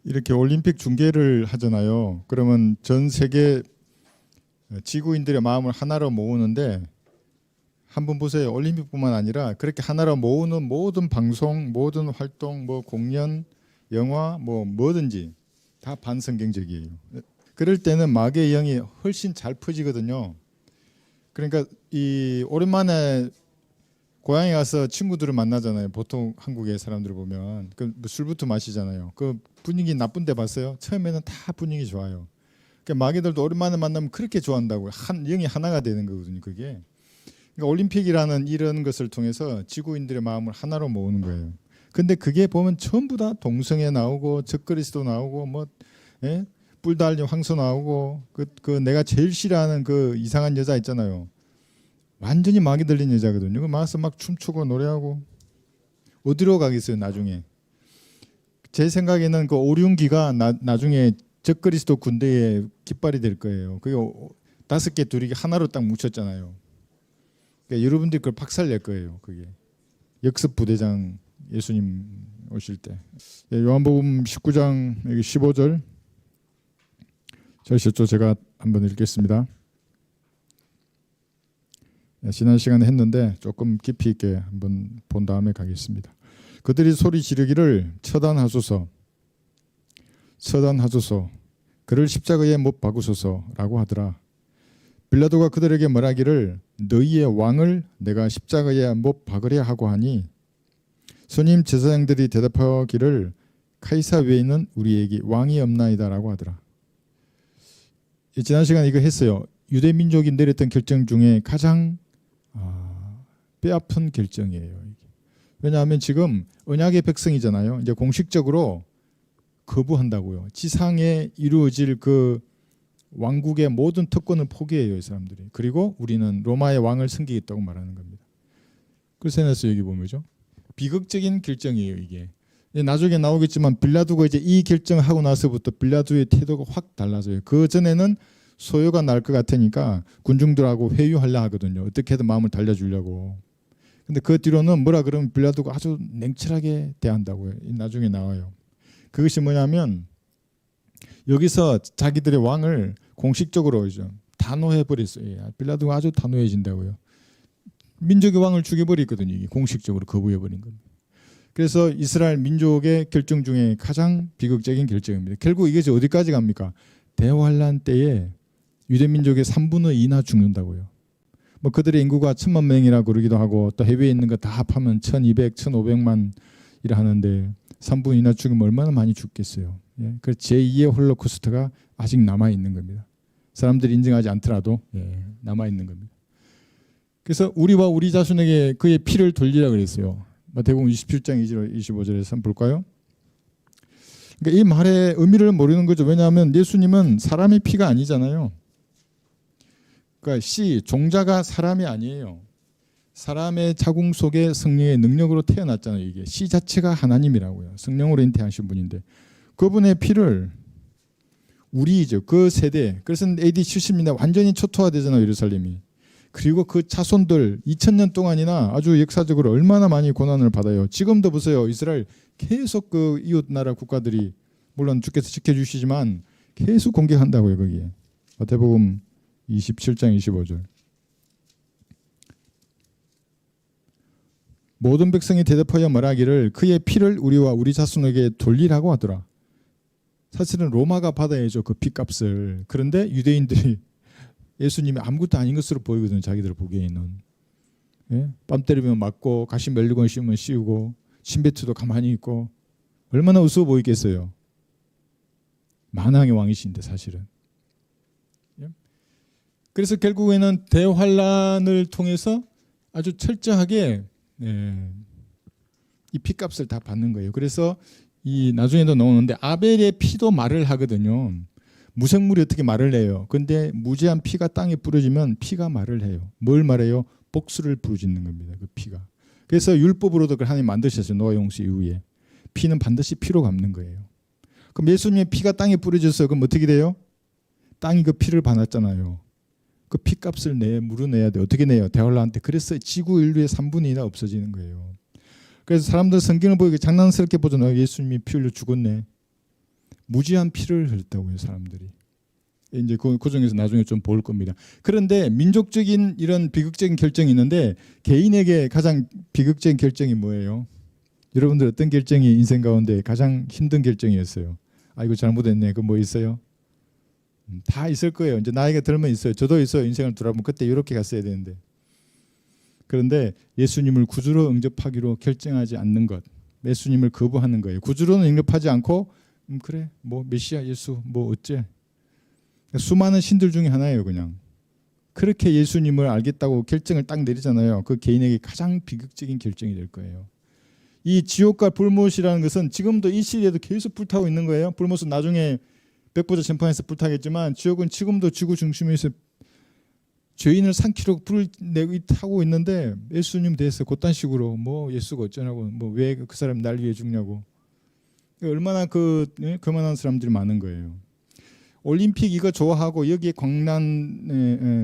이렇게 올림픽 중계를 하잖아요. 그러면 전 세계 지구인들의 마음을 하나로 모으는데 한번 보세요. 올림픽뿐만 아니라 그렇게 하나로 모으는 모든 방송, 모든 활동, 뭐 공연, 영화, 뭐든지 다 반성경적이에요. 그럴 때는 마귀의 영이 훨씬 잘 퍼지거든요. 그러니까 이 오랜만에 고향에 가서 친구들을 만나잖아요. 보통 한국의 사람들을 보면 그 술부터 마시잖아요. 그 분위기 나쁜 데 봤어요? 처음에는 다 분위기 좋아요. 그러니까 마귀들도 오랜만에 만나면 그렇게 좋아한다고요. 영이 하나가 되는 거거든요. 그게. 그러니까 올림픽이라는 이런 것을 통해서 지구인들의 마음을 하나로 모으는 거예요. 근데 그게 보면 전부 다 동성애 나오고 적그리스도 나오고 뿔 달린 황소 나오고 그 내가 제일 싫어하는 그 이상한 여자 있잖아요. 완전히 마귀 들린 여자거든요. 그 마서 막 춤추고 노래하고 어디로 가겠어요 나중에. 제 생각에는 그 오륜기가 나중에 적그리스도 군대의 깃발이 될 거예요. 그게 5개 둘이 하나로 딱 뭉쳤잖아요. 그러니까 여러분들이 그걸 박살낼 거예요. 그게 역습 부대장 예수님 오실 때. 요한복음 19장 15절 저시죠. 제가 한번 읽겠습니다. 지난 시간에 했는데 조금 깊이 있게 한번 본 다음에 가겠습니다. 그들이 소리 지르기를 처단하소서 처단하소서 그를 십자가에 못 박으소서라고 하더라. 빌라도가 그들에게 말하기를 너희의 왕을 내가 십자가에 못 박으려 하고 하니 선임 제사장들이 대답하기를 카이사 외에는 우리에게 왕이 없나이다라고 하더라. 지난 시간에 이거 했어요. 유대 민족이 내렸던 결정 중에 가장 뼈아픈 결정이에요. 왜냐하면 지금 언약의 백성이잖아요. 이제 공식적으로 거부한다고요. 지상에 이루어질 그 왕국의 모든 특권을 포기해요, 이 사람들이. 그리고 우리는 로마의 왕을 섬기겠다고 말하는 겁니다. 그래서 해놨어요, 여기 보면죠. 비극적인 결정이에요, 이게. 나중에 나오겠지만 빌라도가 이제 이 결정하고 나서부터 빌라도의 태도가 확 달라져요. 그 전에는 소요가 날 것 같으니까 군중들하고 회유하려 하거든요. 어떻게든 마음을 달래주려고. 근데 그 뒤로는 뭐라 그러면 빌라도가 아주 냉철하게 대한다고요. 나중에 나와요. 그것이 뭐냐면 여기서 자기들의 왕을 공식적으로 단호해버렸어요. 빌라도가 아주 단호해진다고요. 민족의 왕을 죽여버렸거든요. 이게 공식적으로 거부해버린 겁니다. 그래서 이스라엘 민족의 결정 중에 가장 비극적인 결정입니다. 결국 이것이 어디까지 갑니까? 대환란 때에 유대민족의 3분의 2나 죽는다고요. 뭐 그들의 인구가 1000만 명이라고 그러기도 하고 또 해외에 있는 거 다 합하면 1200, 1500만 이라 하는데 3분의 2나 죽으면 얼마나 많이 죽겠어요. 그래서 제2의 홀로코스트가 아직 남아있는 겁니다. 사람들이 인정하지 않더라도 남아있는 겁니다. 그래서 우리와 우리 자손에게 그의 피를 돌리라 그랬어요. 마태복음 27장 25절에서 한번 볼까요? 그러니까 이 말의 의미를 모르는 거죠. 왜냐하면 예수님은 사람의 피가 아니잖아요. 그러니까 종자가 사람이 아니에요. 사람의 자궁 속에 성령의 능력으로 태어났잖아요. 이게 씨 자체가 하나님이라고요. 성령으로 잉태하신 분인데 그분의 피를 우리죠. 그 세대. 그래서 AD 70년대 완전히 초토화되잖아요. 예루살렘이. 그리고 그 자손들 2000년 동안이나 아주 역사적으로 얼마나 많이 고난을 받아요. 지금도 보세요. 이스라엘 계속 그 이웃 나라 국가들이 물론 주께서 지켜주시지만 계속 공격한다고요. 거기에. 마태복음 27장 25절. 모든 백성이 대답하여 말하기를 그의 피를 우리와 우리 자손에게 돌리라고 하더라. 사실은 로마가 받아야죠. 그 피값을. 그런데 유대인들이 예수님이 아무것도 아닌 것으로 보이거든요. 자기들 보기에는. 뺨 때리면 맞고 가시 멜리곤 씌우면 씌우고 신베트도 가만히 있고 얼마나 우스워 보이겠어요. 만왕의 왕이신데 사실은. 그래서 결국에는 대환란을 통해서 아주 철저하게 이 피값을 다 받는 거예요. 그래서 이 나중에도 나오는데 아벨의 피도 말을 하거든요. 무생물이 어떻게 말을 해요? 근데 무죄한 피가 땅에 뿌려지면 피가 말을 해요. 뭘 말해요? 복수를 부르짖는 겁니다. 그 피가. 그래서 율법으로도 그걸 하나님 만드셨어요. 노아 용수 이후에. 피는 반드시 피로 갚는 거예요. 그럼 예수님의 피가 땅에 뿌려졌어요. 그럼 어떻게 돼요? 땅이 그 피를 받았잖아요. 그 피값을 물어내야 돼. 어떻게 내요? 대환란 때. 그래서 지구 인류의 3분의 2가 없어지는 거예요. 그래서 사람들 성경을 보고 장난스럽게 보잖아요. 예수님이 피 흘려 죽었네. 무지한 피를 흘렸다고요, 사람들이. 이제 그 중에서 나중에 좀 볼 겁니다. 그런데 민족적인 이런 비극적인 결정이 있는데 개인에게 가장 비극적인 결정이 뭐예요? 여러분들 어떤 결정이 인생 가운데 가장 힘든 결정이었어요? 이거 잘못했네. 그 뭐 있어요? 다 있을 거예요. 이제 나이가 들면 있어요. 저도 있어요. 인생을 돌아보면 그때 이렇게 갔어야 되는데. 그런데 예수님을 구주로 응접하기로 결정하지 않는 것, 예수님을 거부하는 거예요. 구주로는 응접하지 않고 그래 뭐 메시아 예수 뭐 어째, 수많은 신들 중에 하나예요. 그냥 그렇게 예수님을 알겠다고 결정을 딱 내리잖아요. 그 개인에게 가장 비극적인 결정이 될 거예요. 이 지옥과 불못이라는 것은 지금도 이 시대에도 계속 불타고 있는 거예요. 불못은 나중에 백보자 심판에서 불타겠지만 지옥은 지금도 지구 중심에서 죄인을 삼키려고 불을 내고 타고 있는데 예수님 대해서 그딴 식으로 뭐 예수가 어쩌냐고 뭐 왜 그 사람 날 위해 죽냐고, 얼마나 그만한 사람들이 많은 거예요. 올림픽 이거 좋아하고 여기에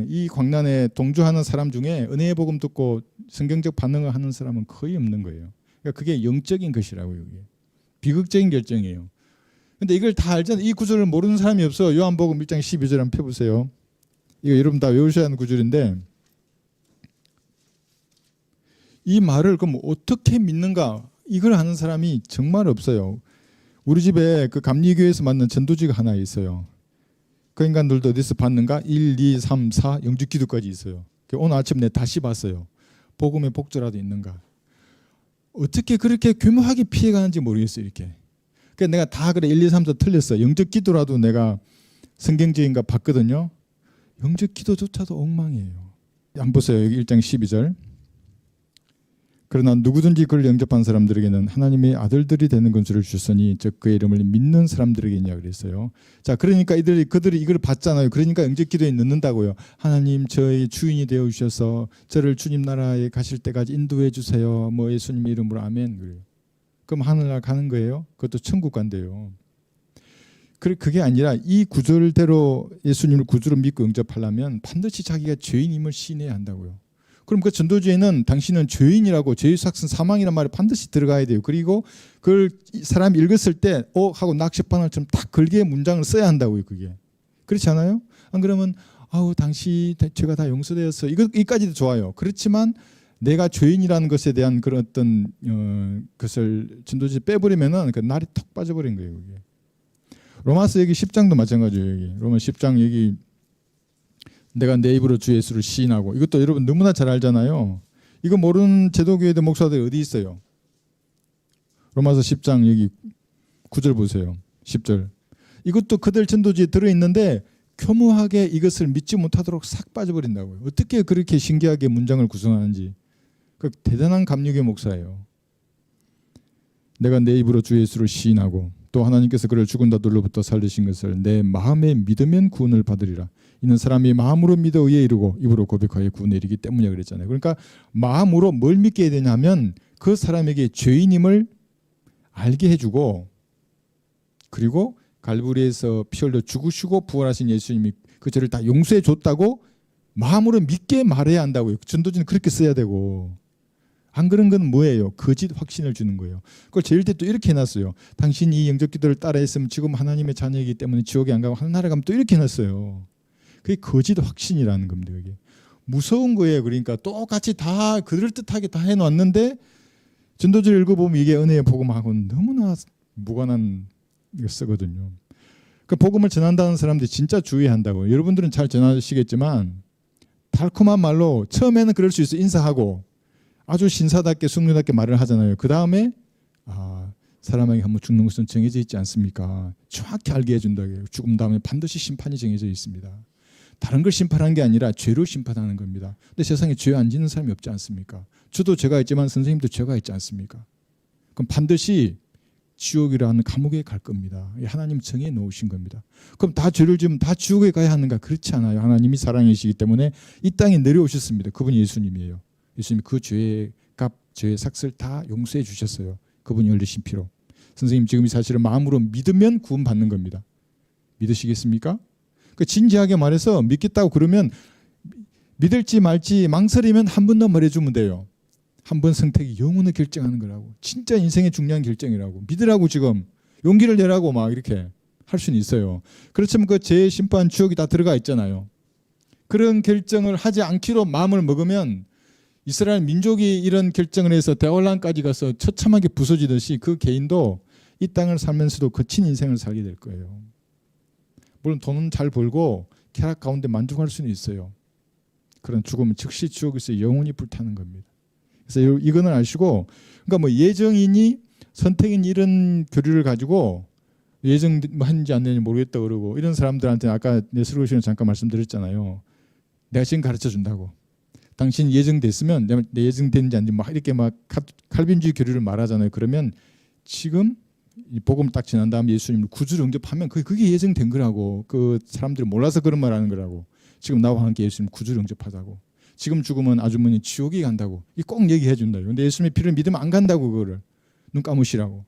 이 광란에 동조하는 사람 중에 은혜의 복음 듣고 성경적 반응을 하는 사람은 거의 없는 거예요. 그러니까 그게 영적인 것이라고요. 이게 비극적인 결정이에요. 근데 이걸 다 알잖아요. 이 구절을 모르는 사람이 없어. 요한복음 1장 12절 한번 펴보세요. 이거 여러분 다 외우셔야 하는 구절인데 이 말을 그럼 어떻게 믿는가, 이걸 아는 사람이 정말 없어요. 우리 집에 그 감리교회에서 만난 전도지가 하나 있어요. 그 인간들도 어디서 봤는가? 1, 2, 3, 4 영주기도까지 있어요. 오늘 아침 내가 다시 봤어요. 복음의 복조라도 있는가. 어떻게 그렇게 교묘하게 피해가는지 모르겠어요. 이렇게. 그러니까 내가 다 그래 1, 2, 3, 4 틀렸어. 영적기도라도 내가 성경적인가 봤거든요. 영적기도조차도 엉망이에요. 안 보세요. 여기 1장 12절. 그러나 누구든지 그를 영접한 사람들에게는 하나님의 아들들이 되는 권세를 주셨으니 즉 그의 이름을 믿는 사람들에게냐 그랬어요. 자, 그러니까 그들이 이걸 봤잖아요. 그러니까 영접기도에 넣는다고요. 하나님 저의 주인이 되어 주셔서 저를 주님 나라에 가실 때까지 인도해 주세요. 뭐 예수님 이름으로 아멘. 그래요. 그럼 하늘나라 가는 거예요. 그것도 천국 간대요. 그게 아니라 이 구절대로 예수님을 구주로 믿고 영접하려면 반드시 자기가 죄인임을 시인해야 한다고요. 그럼 그 전도주에는 당신은 죄인이라고, 죄의 삭슨 사망이란 말이 반드시 들어가야 돼요. 그리고 그걸 사람이 읽었을 때 하고 낚싯바늘처럼 딱 걸게 문장을 써야 한다고요. 그게 그렇지 않아요? 안 그러면 당시 죄가 다 용서되었어. 이까지도 좋아요. 그렇지만 내가 죄인이라는 것에 대한 그런 어떤 것을 전도주에 빼버리면은 그 날이 턱 빠져버린 거예요. 그게. 로마서 여기 10장도 마찬가지예요. 여기 로마 10장 여기 내가 내 입으로 주 예수를 시인하고, 이것도 여러분 너무나 잘 알잖아요. 이거 모르는 제도교회들 목사들이 어디 있어요? 로마서 10장 여기 9절 보세요. 10절. 이것도 그들 전도지에 들어있는데 교묘하게 이것을 믿지 못하도록 싹 빠져버린다고요. 어떻게 그렇게 신기하게 문장을 구성하는지. 그 대단한 감리교 목사예요. 내가 내 입으로 주 예수를 시인하고 또 하나님께서 그를 죽은 자들로부터 살리신 것을 내 마음에 믿으면 구원을 받으리라. 이는 사람이 마음으로 믿어 의에 이르고 입으로 고백하여 구원에 이르기 때문이라 그랬잖아요. 그러니까 마음으로 뭘 믿게 해야 되냐면 그 사람에게 죄인임을 알게 해주고, 그리고 갈보리에서 피 흘려 죽으시고 부활하신 예수님이 그 죄를 다 용서해 줬다고 마음으로 믿게 말해야 한다고요. 전도지는 그렇게 써야 되고, 안 그런 건 뭐예요? 거짓 확신을 주는 거예요. 그걸 제일 때 또 이렇게 해놨어요. 당신이 이 영접기도를 따라했으면 지금 하나님의 자녀이기 때문에 지옥에 안 가고 하늘나라 가면 또 이렇게 해놨어요. 그게 거짓 확신이라는 겁니다. 그게 무서운 거예요. 그러니까 똑같이 다 그럴듯하게 다 해놨는데 전도지를 읽어보면 이게 은혜의 복음하고는 너무나 무관한 거 쓰거든요. 그 복음을 전한다는 사람들이 진짜 주의해야 한다고. 여러분들은 잘 전하시겠지만 달콤한 말로 처음에는 그럴 수 있어, 인사하고 아주 신사답게 숙녀답게 말을 하잖아요. 그 다음에 사람에게 한번 죽는 것은 정해져 있지 않습니까? 정확히 알게 해준다. 죽음 다음에 반드시 심판이 정해져 있습니다. 다른 걸 심판하는 게 아니라 죄로 심판하는 겁니다. 근데 세상에 죄 안 짓는 사람이 없지 않습니까? 저도 죄가 있지만 선생님도 죄가 있지 않습니까? 그럼 반드시 지옥이라는 감옥에 갈 겁니다. 하나님 정해 놓으신 겁니다. 그럼 다 죄를 지으면 다 지옥에 가야 하는가? 그렇지 않아요. 하나님이 사랑이시기 때문에 이 땅에 내려오셨습니다. 그분이 예수님이에요. 예수님이 그 죄의 값, 죄의 삭을 다 용서해 주셨어요. 그분이 흘리신 피로. 선생님 지금 이 사실을 마음으로 믿으면 구원받는 겁니다. 믿으시겠습니까? 그 진지하게 말해서 믿겠다고 그러면 믿을지 말지 망설이면 한 번 더 말해주면 돼요. 한 번 선택이 영혼을 결정하는 거라고. 진짜 인생의 중요한 결정이라고. 믿으라고 지금 용기를 내라고 막 이렇게. 할 수는 있어요. 그렇지만 그 죄의 심판 주역이 다 들어가 있잖아요. 그런 결정을 하지 않기로 마음을 먹으면 이스라엘 민족이 이런 결정을 해서 대환란까지 가서 처참하게 부서지듯이 그 개인도 이 땅을 살면서도 거친 인생을 살게 될 거예요. 물론 돈은 잘 벌고 쾌락 가운데 만족할 수는 있어요. 그런 죽음은 즉시 지옥에서 영원히 불타는 겁니다. 그래서 이거는 아시고, 그러니까 뭐 예정이니 선택인 이런 교류를 가지고 예정한지 안 되는지 모르겠다 그러고 이런 사람들한테 아까 네스로 씨는 잠깐 말씀드렸잖아요. 내가 지금 가르쳐 준다고. 당신 예정됐으면 내 예정됐는지 아닌지 막 이렇게 막 칼빈주의 교류를 말하잖아요. 그러면 지금 이 복음 딱 지난 다음 예수님을 구주로 영접하면 그게 예정된 거라고. 그 사람들이 몰라서 그런 말 하는 거라고. 지금 나와 함께 예수님 구주로 영접하자고. 지금 죽으면 아주머니 지옥에 간다고. 이 꼭 얘기해 준다요. 근데 예수님의 피를 믿으면 안 간다고 그거를. 눈 감으시라고.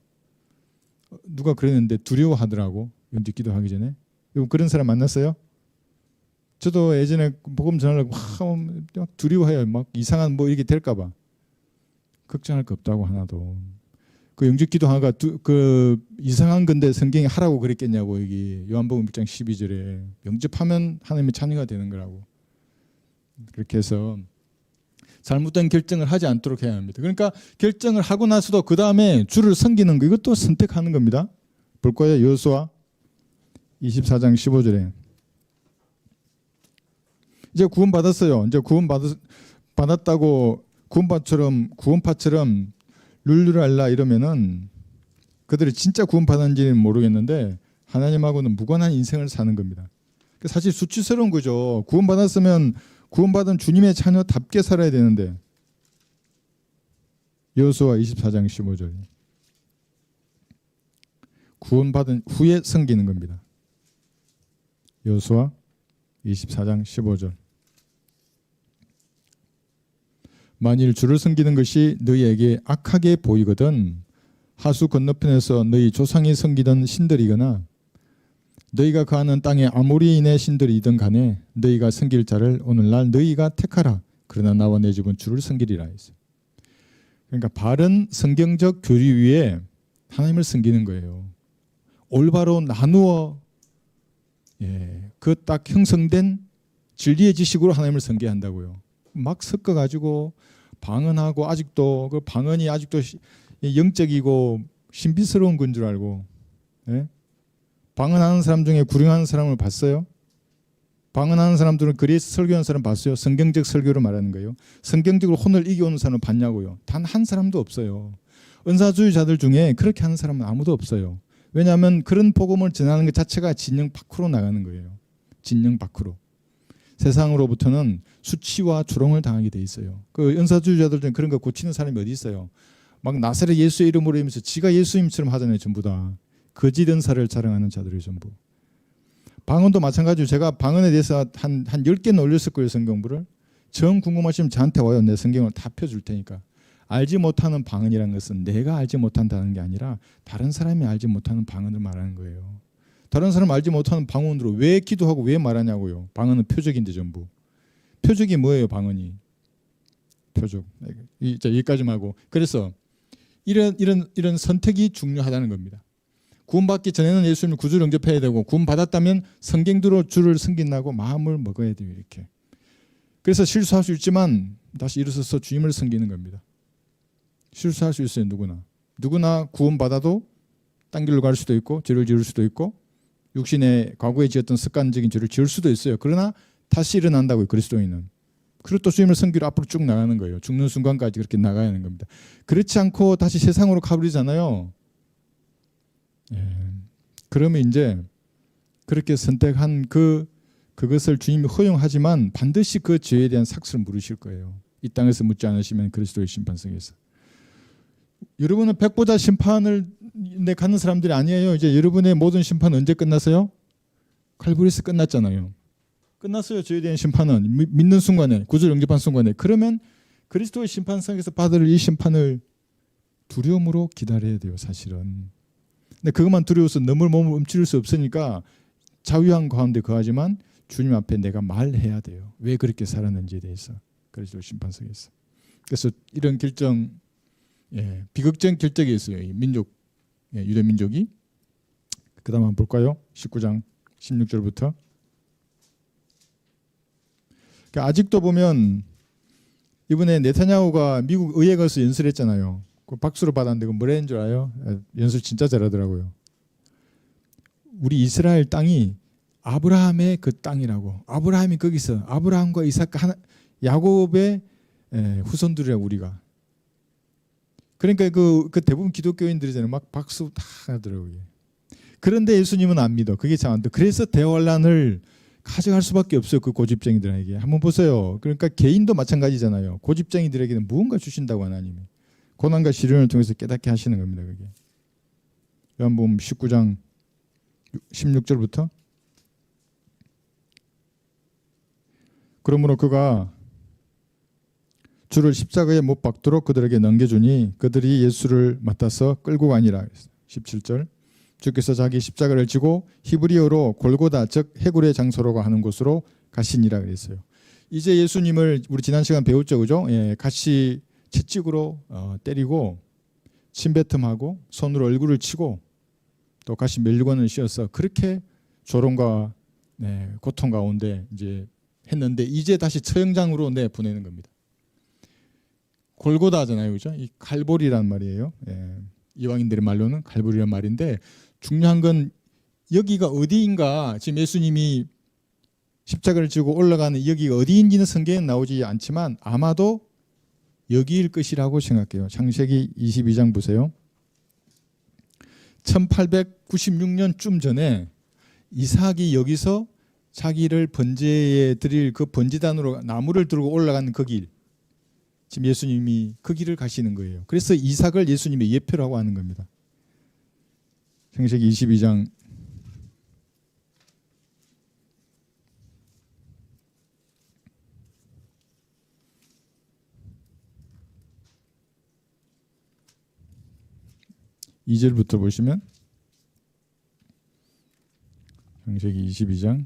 누가 그랬는데 두려워하더라고. 영접 기도하기 전에. 그런 사람 만났어요? 저도 예전에 복음 전하려고 막 두려워해요. 막 이상한 뭐 이게 될까 봐. 걱정할 거 없다고 하나도. 그 영접 기도하가 그 이상한 건데 성경이 하라고 그랬겠냐고. 여기 요한복음 1장 12절에 영접하면 하나님의 자녀가 되는 거라고. 그렇게 해서 잘못된 결정을 하지 않도록 해야 합니다. 그러니까 결정을 하고 나서도 그 다음에 주를 섬기는 거 이것도 선택하는 겁니다. 볼 거예요. 여호수아 24장 15절에 이제 구원받았어요. 이제 구원받았다고 구원파처럼 룰루랄라 이러면은 그들이 진짜 구원받았는지는 모르겠는데 하나님하고는 무관한 인생을 사는 겁니다. 사실 수치스러운 거죠. 구원받았으면 구원받은 주님의 자녀답게 살아야 되는데. 여호수아 24장 15절. 구원받은 후에 섬기는 겁니다. 여호수아 24장 15절. 만일 주를 섬기는 것이 너희에게 악하게 보이거든 하수 건너편에서 너희 조상이 섬기던 신들이거나 너희가 거하는 땅에 아모리인의 신들이든 간에 너희가 섬길 자를 오늘날 너희가 택하라. 그러나 나와 내 집은 주를 섬기리라 했어요. 그러니까 바른 성경적 교리 위에 하나님을 섬기는 거예요. 올바로 나누어 그 딱 형성된 진리의 지식으로 하나님을 섬겨한다고요. 막 섞어가지고 방언하고 아직도 그 방언이 아직도 영적이고 신비스러운 건 줄 알고. 방언하는 사람 중에 구령하는 사람을 봤어요? 방언하는 사람들은 그리스 설교하는 사람 봤어요? 성경적 설교를 말하는 거예요. 성경적으로 혼을 이겨오는 사람을 봤냐고요. 단 한 사람도 없어요. 은사주의자들 중에 그렇게 하는 사람은 아무도 없어요. 왜냐하면 그런 복음을 전하는 것 자체가 진영 밖으로 나가는 거예요. 진영 밖으로. 세상으로부터는 수치와 조롱을 당하게 돼 있어요. 그 은사주의자들 중에 그런 거 고치는 사람이 어디 있어요? 막 나사렛 예수의 이름으로 하면서 지가 예수님처럼 하잖아요. 전부 다. 거짓 은사를 자랑하는 자들이 전부. 방언도 마찬가지로 제가 방언에 대해서 한 10개는 올렸을 거예요. 성경부를. 정 궁금하시면 저한테 와요. 내 성경을 다 펴줄 테니까. 알지 못하는 방언이라는 것은 내가 알지 못한다는 게 아니라 다른 사람이 알지 못하는 방언을 말하는 거예요. 다른 사람 알지 못하는 방언으로 왜 기도하고 왜 말하냐고요. 방언은 표적인데 전부. 표적이 뭐예요? 방언이. 표적. 여기까지만 하고. 그래서 이런 선택이 중요하다는 겁니다. 구원받기 전에는 예수님을 구주로 영접해야 되고 구원받았다면 성경대로 주를 섬긴다고 마음을 먹어야 돼요. 이렇게. 그래서 실수할 수 있지만 다시 일어서서 주님을 섬기는 겁니다. 실수할 수 있어요. 누구나 구원받아도 딴 길로 갈 수도 있고 죄를 지을 수도 있고 육신의 과거에 지었던 습관적인 죄를 지을 수도 있어요. 그러나 다시 일어난다고요. 그리스도인은. 그리고 또 주님을 섬기러 앞으로 쭉 나가는 거예요. 죽는 순간까지 그렇게 나가야 하는 겁니다. 그렇지 않고 다시 세상으로 가버리잖아요. 그러면 이제 그렇게 선택한 그것을 주님이 허용하지만 반드시 그 죄에 대한 삭스를 물으실 거예요. 이 땅에서 묻지 않으시면 그리스도의 심판석에서. 여러분은 백보자 심판을 가는 사람들이 아니에요. 이제 여러분의 모든 심판은 언제 끝났어요? 칼부리에서 끝났잖아요. 끝났어요. 죄에 대한 심판은 믿는 순간에 구주를 영접한 순간에. 그러면 그리스도의 심판석에서 받을 이 심판을 두려움으로 기다려야 돼요. 사실은. 근데 그것만 두려워서 너무 몸을 움츠릴 수 없으니까 자유한 가운데 거하지만 주님 앞에 내가 말해야 돼요. 왜 그렇게 살았는지에 대해서. 그리스도 심판석에서. 그래서 이런 결정, 비극적인 결정이 있어요. 이 민족, 유대 민족이. 그다음 한번 볼까요? 19장 16절부터. 그러니까 아직도 보면 이번에 네타냐후가 미국 의회 가서 연설했잖아요. 그 박수로 받았는데 그 뭐라 했는 줄 알아요? 연설 진짜 잘하더라고요. 우리 이스라엘 땅이 아브라함의 그 땅이라고. 아브라함이 거기서 아브라함과 이삭 야곱의 후손들이라고 우리가. 그러니까 그 대부분 기독교인들이잖아요. 막 박수 다 하더라고요. 그런데 예수님은 안 믿어. 그게 참 안 돼. 그래서 대환란을 가져갈 수밖에 없어요. 그 고집쟁이들에게. 한번 보세요. 그러니까 개인도 마찬가지잖아요. 고집쟁이들에게는 무언가 주신다고 하나님이. 고난과 시련을 통해서 깨닫게 하시는 겁니다. 그게. 요한복음 19장 16절부터. 그러므로 그가 주를 십자가에 못 박도록 그들에게 넘겨주니 그들이 예수를 맡아서 끌고 가니라. 17절. 주께서 자기 십자가를 지고 히브리어로 골고다 즉 해굴의 장소라고 하는 곳으로 가시니라 그랬어요. 이제 예수님을 우리 지난 시간 배웠죠, 그죠? 같이 채찍으로 때리고 침뱉음하고 손으로 얼굴을 치고 또 같이 멜리관을 씌워서 그렇게 조롱과 고통 가운데 이제 했는데 이제 다시 처형장으로 보내는 겁니다. 골고다잖아요, 그죠? 이 칼보리란 말이에요. 이방인들의 말로는 칼보리란 말인데 중요한 건 여기가 어디인가. 지금 예수님이 십자가를 지고 올라가는 여기가 어디인지는 성경에 나오지 않지만 아마도 여기일 것이라고 생각해요. 창세기 22장 보세요. 1896년쯤 전에 이삭이 여기서 자기를 번제에 드릴 그 번제단으로 나무를 들고 올라가는 그 길. 지금 예수님이 그 길을 가시는 거예요. 그래서 이삭을 예수님의 예표라고 하는 겁니다. 창세기 22장 2절부터 보시면 창세기 22장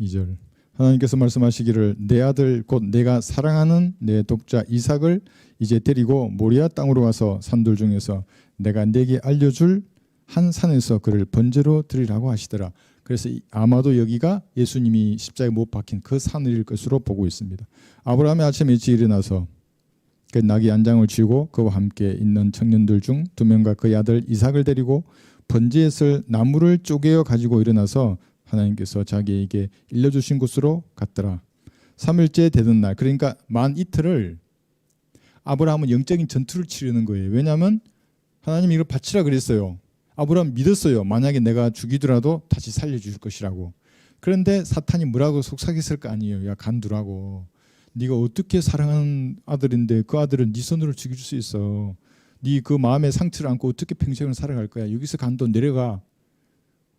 2절 하나님께서 말씀하시기를 내 아들 곧 내가 사랑하는 내 독자 이삭을 이제 데리고 모리아 땅으로 가서 산들 중에서 내가 네게 알려줄 한 산에서 그를 번제로 드리라고 하시더라. 그래서 아마도 여기가 예수님이 십자가에 못 박힌 그 산일 것으로 보고 있습니다. 아브라함이 아침에 일찍 일어나서 그 나귀 안장을 쥐고 그와 함께 있는 청년들 중 2명과 그의 아들 이삭을 데리고 번제에 쓸 나무를 쪼개어 가지고 일어나서 하나님께서 자기에게 일러주신 곳으로 갔더라. 3일째 되던 날, 그러니까 만 이틀을 아브라함은 영적인 전투를 치르는 거예요. 왜냐하면 하나님이 이걸 바치라 그랬어요. 아브라함 믿었어요. 만약에 내가 죽이더라도 다시 살려줄 것이라고. 그런데 사탄이 뭐라고 속삭였을 거 아니에요. 야 간두라고. 네가 어떻게 사랑하는 아들인데 그 아들을 네 손으로 죽일 수 있어. 네 그 마음의 상처를 안고 어떻게 평생을 살아갈 거야. 여기서 간도 내려가.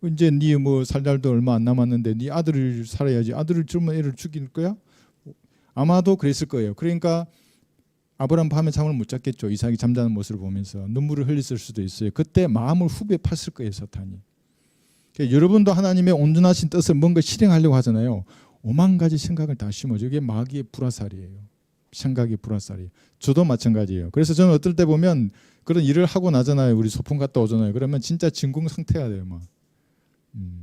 이제 네 뭐 살 날도 얼마 안 남았는데 네 아들을 살아야지. 아들을 주면 애를 죽일 거야? 아마도 그랬을 거예요. 그러니까 아브라함 밤에 잠을 못 잤겠죠. 이삭이 잠자는 모습을 보면서 눈물을 흘렸을 수도 있어요. 그때 마음을 후벼 팠을 거예요, 사탄이. 그러니까 여러분도 하나님의 온전하신 뜻을 뭔가 실행하려고 하잖아요. 5만 가지 생각을 다 심어줘. 이게 마귀의 불화살이에요. 생각의 불화살이에요. 저도 마찬가지예요. 그래서 저는 어떨 때 보면 그런 일을 하고 나잖아요. 우리 소풍 갔다 오잖아요. 그러면 진짜 진공 상태가 돼요. 막.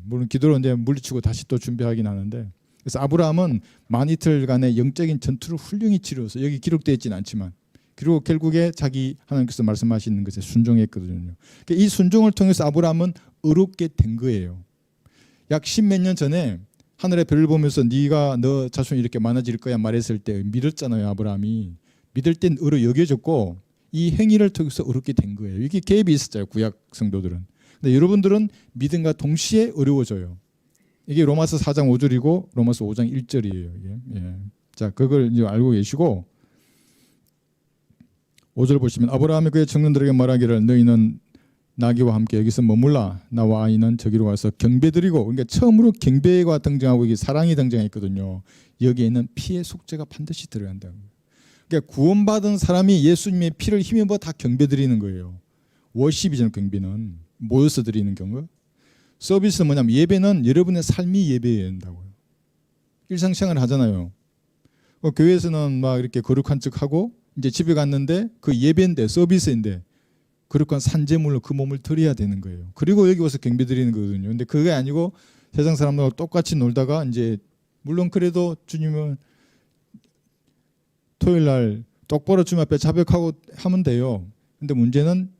물론 기도로 이제 물리치고 다시 또 준비하긴 하는데. 그래서 아브라함은 만 이틀간의 영적인 전투를 훌륭히 치러서 여기 기록되어 있지는 않지만 그리고 결국에 자기 하나님께서 말씀하시는 것에 순종했거든요. 그러니까 이 순종을 통해서 아브라함은 의롭게 된 거예요. 약 10몇 년 전에 하늘의 별을 보면서 네가 너 자손이 이렇게 많아질 거야 말했을 때 믿었잖아요. 아브라함이. 믿을 땐 의로 여겨졌고 이 행위를 통해서 의롭게 된 거예요. 이게 갭이 있었잖아요. 구약 성도들은. 근데 여러분들은 믿음과 동시에 어려워져요. 이게 로마서 4장 5절이고 로마서 5장 1절이에요. 이게. 자, 그걸 이제 알고 계시고 5절 보시면 아브라함이 그의 청년들에게 말하기를 너희는 나귀와 함께 여기서 머물라 나와 아이는 저기로 가서 경배드리고. 그러니까 처음으로 경배가 등장하고 이게 사랑이 등장했거든요. 여기에는 피의 속죄가 반드시 들어야 한다. 그러니까 구원받은 사람이 예수님의 피를 힘입어 다 경배드리는 거예요. 워십이잖아요. 경배는 모여서 드리는 경우. 서비스는 뭐냐면 예배는 여러분의 삶이 예배해야 된다고요. 일상생활을 하잖아요. 교회에서는 막 이렇게 거룩한 척하고 이제 집에 갔는데 그 예배인데 서비스인데 그러니까 산재물로 그 몸을 드려야 되는 거예요. 그리고 여기 와서 경배 드리는 거거든요. 근데 그게 아니고 세상 사람들하고 똑같이 놀다가 이제 물론 그래도 주님은 토요일 날 똑바로 주님 앞에 자백하고 하면 돼요. 근데 문제는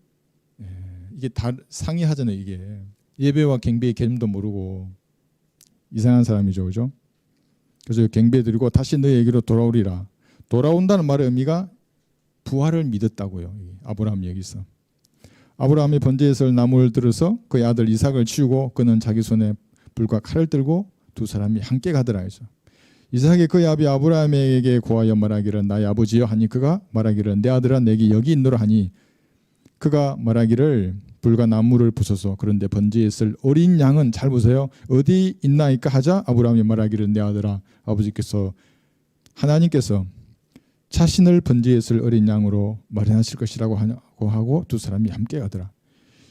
이게 다 상이하잖아요. 이게 예배와 경배의 개념도 모르고 이상한 사람이죠, 그죠? 그래서 경배 드리고 다시 너희에게로 돌아오리라. 돌아온다는 말의 의미가 부활을 믿었다고요. 아브라함이 여기서 아브라함이 번제에서 나무를 들어서 그의 아들 이삭을 치우고 그는 자기 손에 불과 칼을 들고 두 사람이 함께 가더라 해서 이삭이 그의 아비 아브라함에게 고하여 말하기를 나의 아버지여 하니 그가 말하기를 내 아들아 내게 여기 있노라 하니 그가 말하기를 불과 나무를 부숴서 그런데 번제에 쓸 어린 양은 잘 보세요. 어디 있나이까 하자 아브라함이 말하기를 내 아들아 아버지께서 하나님께서 자신을 번제에 쓸 어린 양으로 마련하실 것이라고 하고 두 사람이 함께 가더라.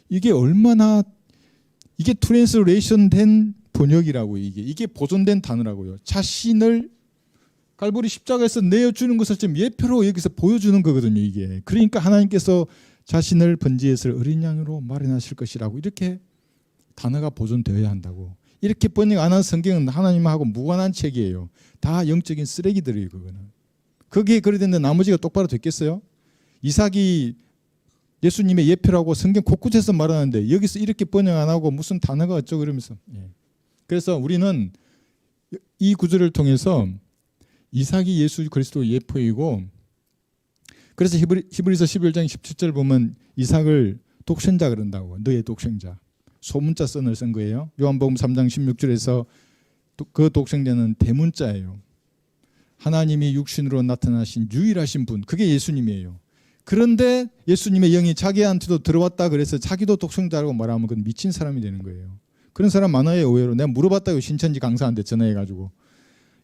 이게 얼마나 이게 트랜스레이션 된 번역이라고요. 이게 보존된 단어라고요. 자신을 갈보리 십자가에서 내어주는 것을 좀 예표로 여기서 보여주는 거거든요. 이게 그러니까 하나님께서 자신을 번제에 쓸 어린 양으로 마련하실 것이라고 이렇게 단어가 보존되어야 한다고. 이렇게 번역 안 한 성경은 하나님하고 무관한 책이에요. 다 영적인 쓰레기들이에요. 그거는. 그게 그래 됐는데 나머지가 똑바로 됐겠어요? 이삭이 예수님의 예표라고 성경 곳곳에서 말하는데 여기서 이렇게 번역 안 하고 무슨 단어가 어쩌고 이러면서. 그래서 우리는 이 구절을 통해서 이삭이 예수 그리스도의 예표이고 그래서 히브리서 11장 17절 보면 이삭을 독생자 그런다고. 너의 독생자. 소문자 선을 쓴 거예요. 요한복음 3장 16절에서 그 독생자는 대문자예요. 하나님이 육신으로 나타나신 유일하신 분. 그게 예수님이에요. 그런데 예수님의 영이 자기한테도 들어왔다 그래서 자기도 독생자라고 말하면 그건 미친 사람이 되는 거예요. 그런 사람 많아요. 의외로. 내가 물어봤다고 신천지 강사한테 전화해가지고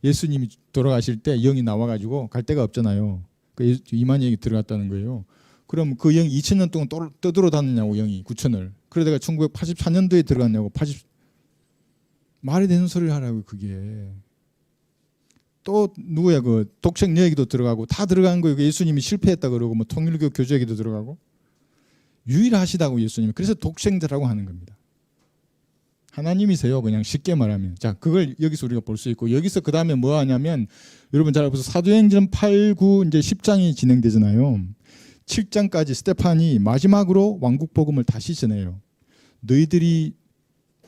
예수님이 돌아가실 때 영이 나와가지고 갈 데가 없잖아요. 그 이만희에게 들어갔다는 거예요. 그럼 그 영이 2000년 동안 떠들어다녔냐고 영이 9천을. 그러다가 1984년도에 들어갔냐고 말이 되는 소리를 하라고 그게. 또 누구야 그 독생 여에게도 들어가고 다 들어간 거예요. 예수님이 실패했다 그러고 뭐 통일교 교주에게도 들어가고 유일하시다고 예수님이. 그래서 독생자라고 하는 겁니다. 하나님이세요. 그냥 쉽게 말하면. 자, 그걸 여기서 우리가 볼 수 있고 여기서 그 다음에 뭐 하냐면 여러분 잘 보세요. 사도행전 8, 9 이제 10장이 진행되잖아요. 7장까지 스테판이 마지막으로 왕국 복음을 다시 전해요. 너희들이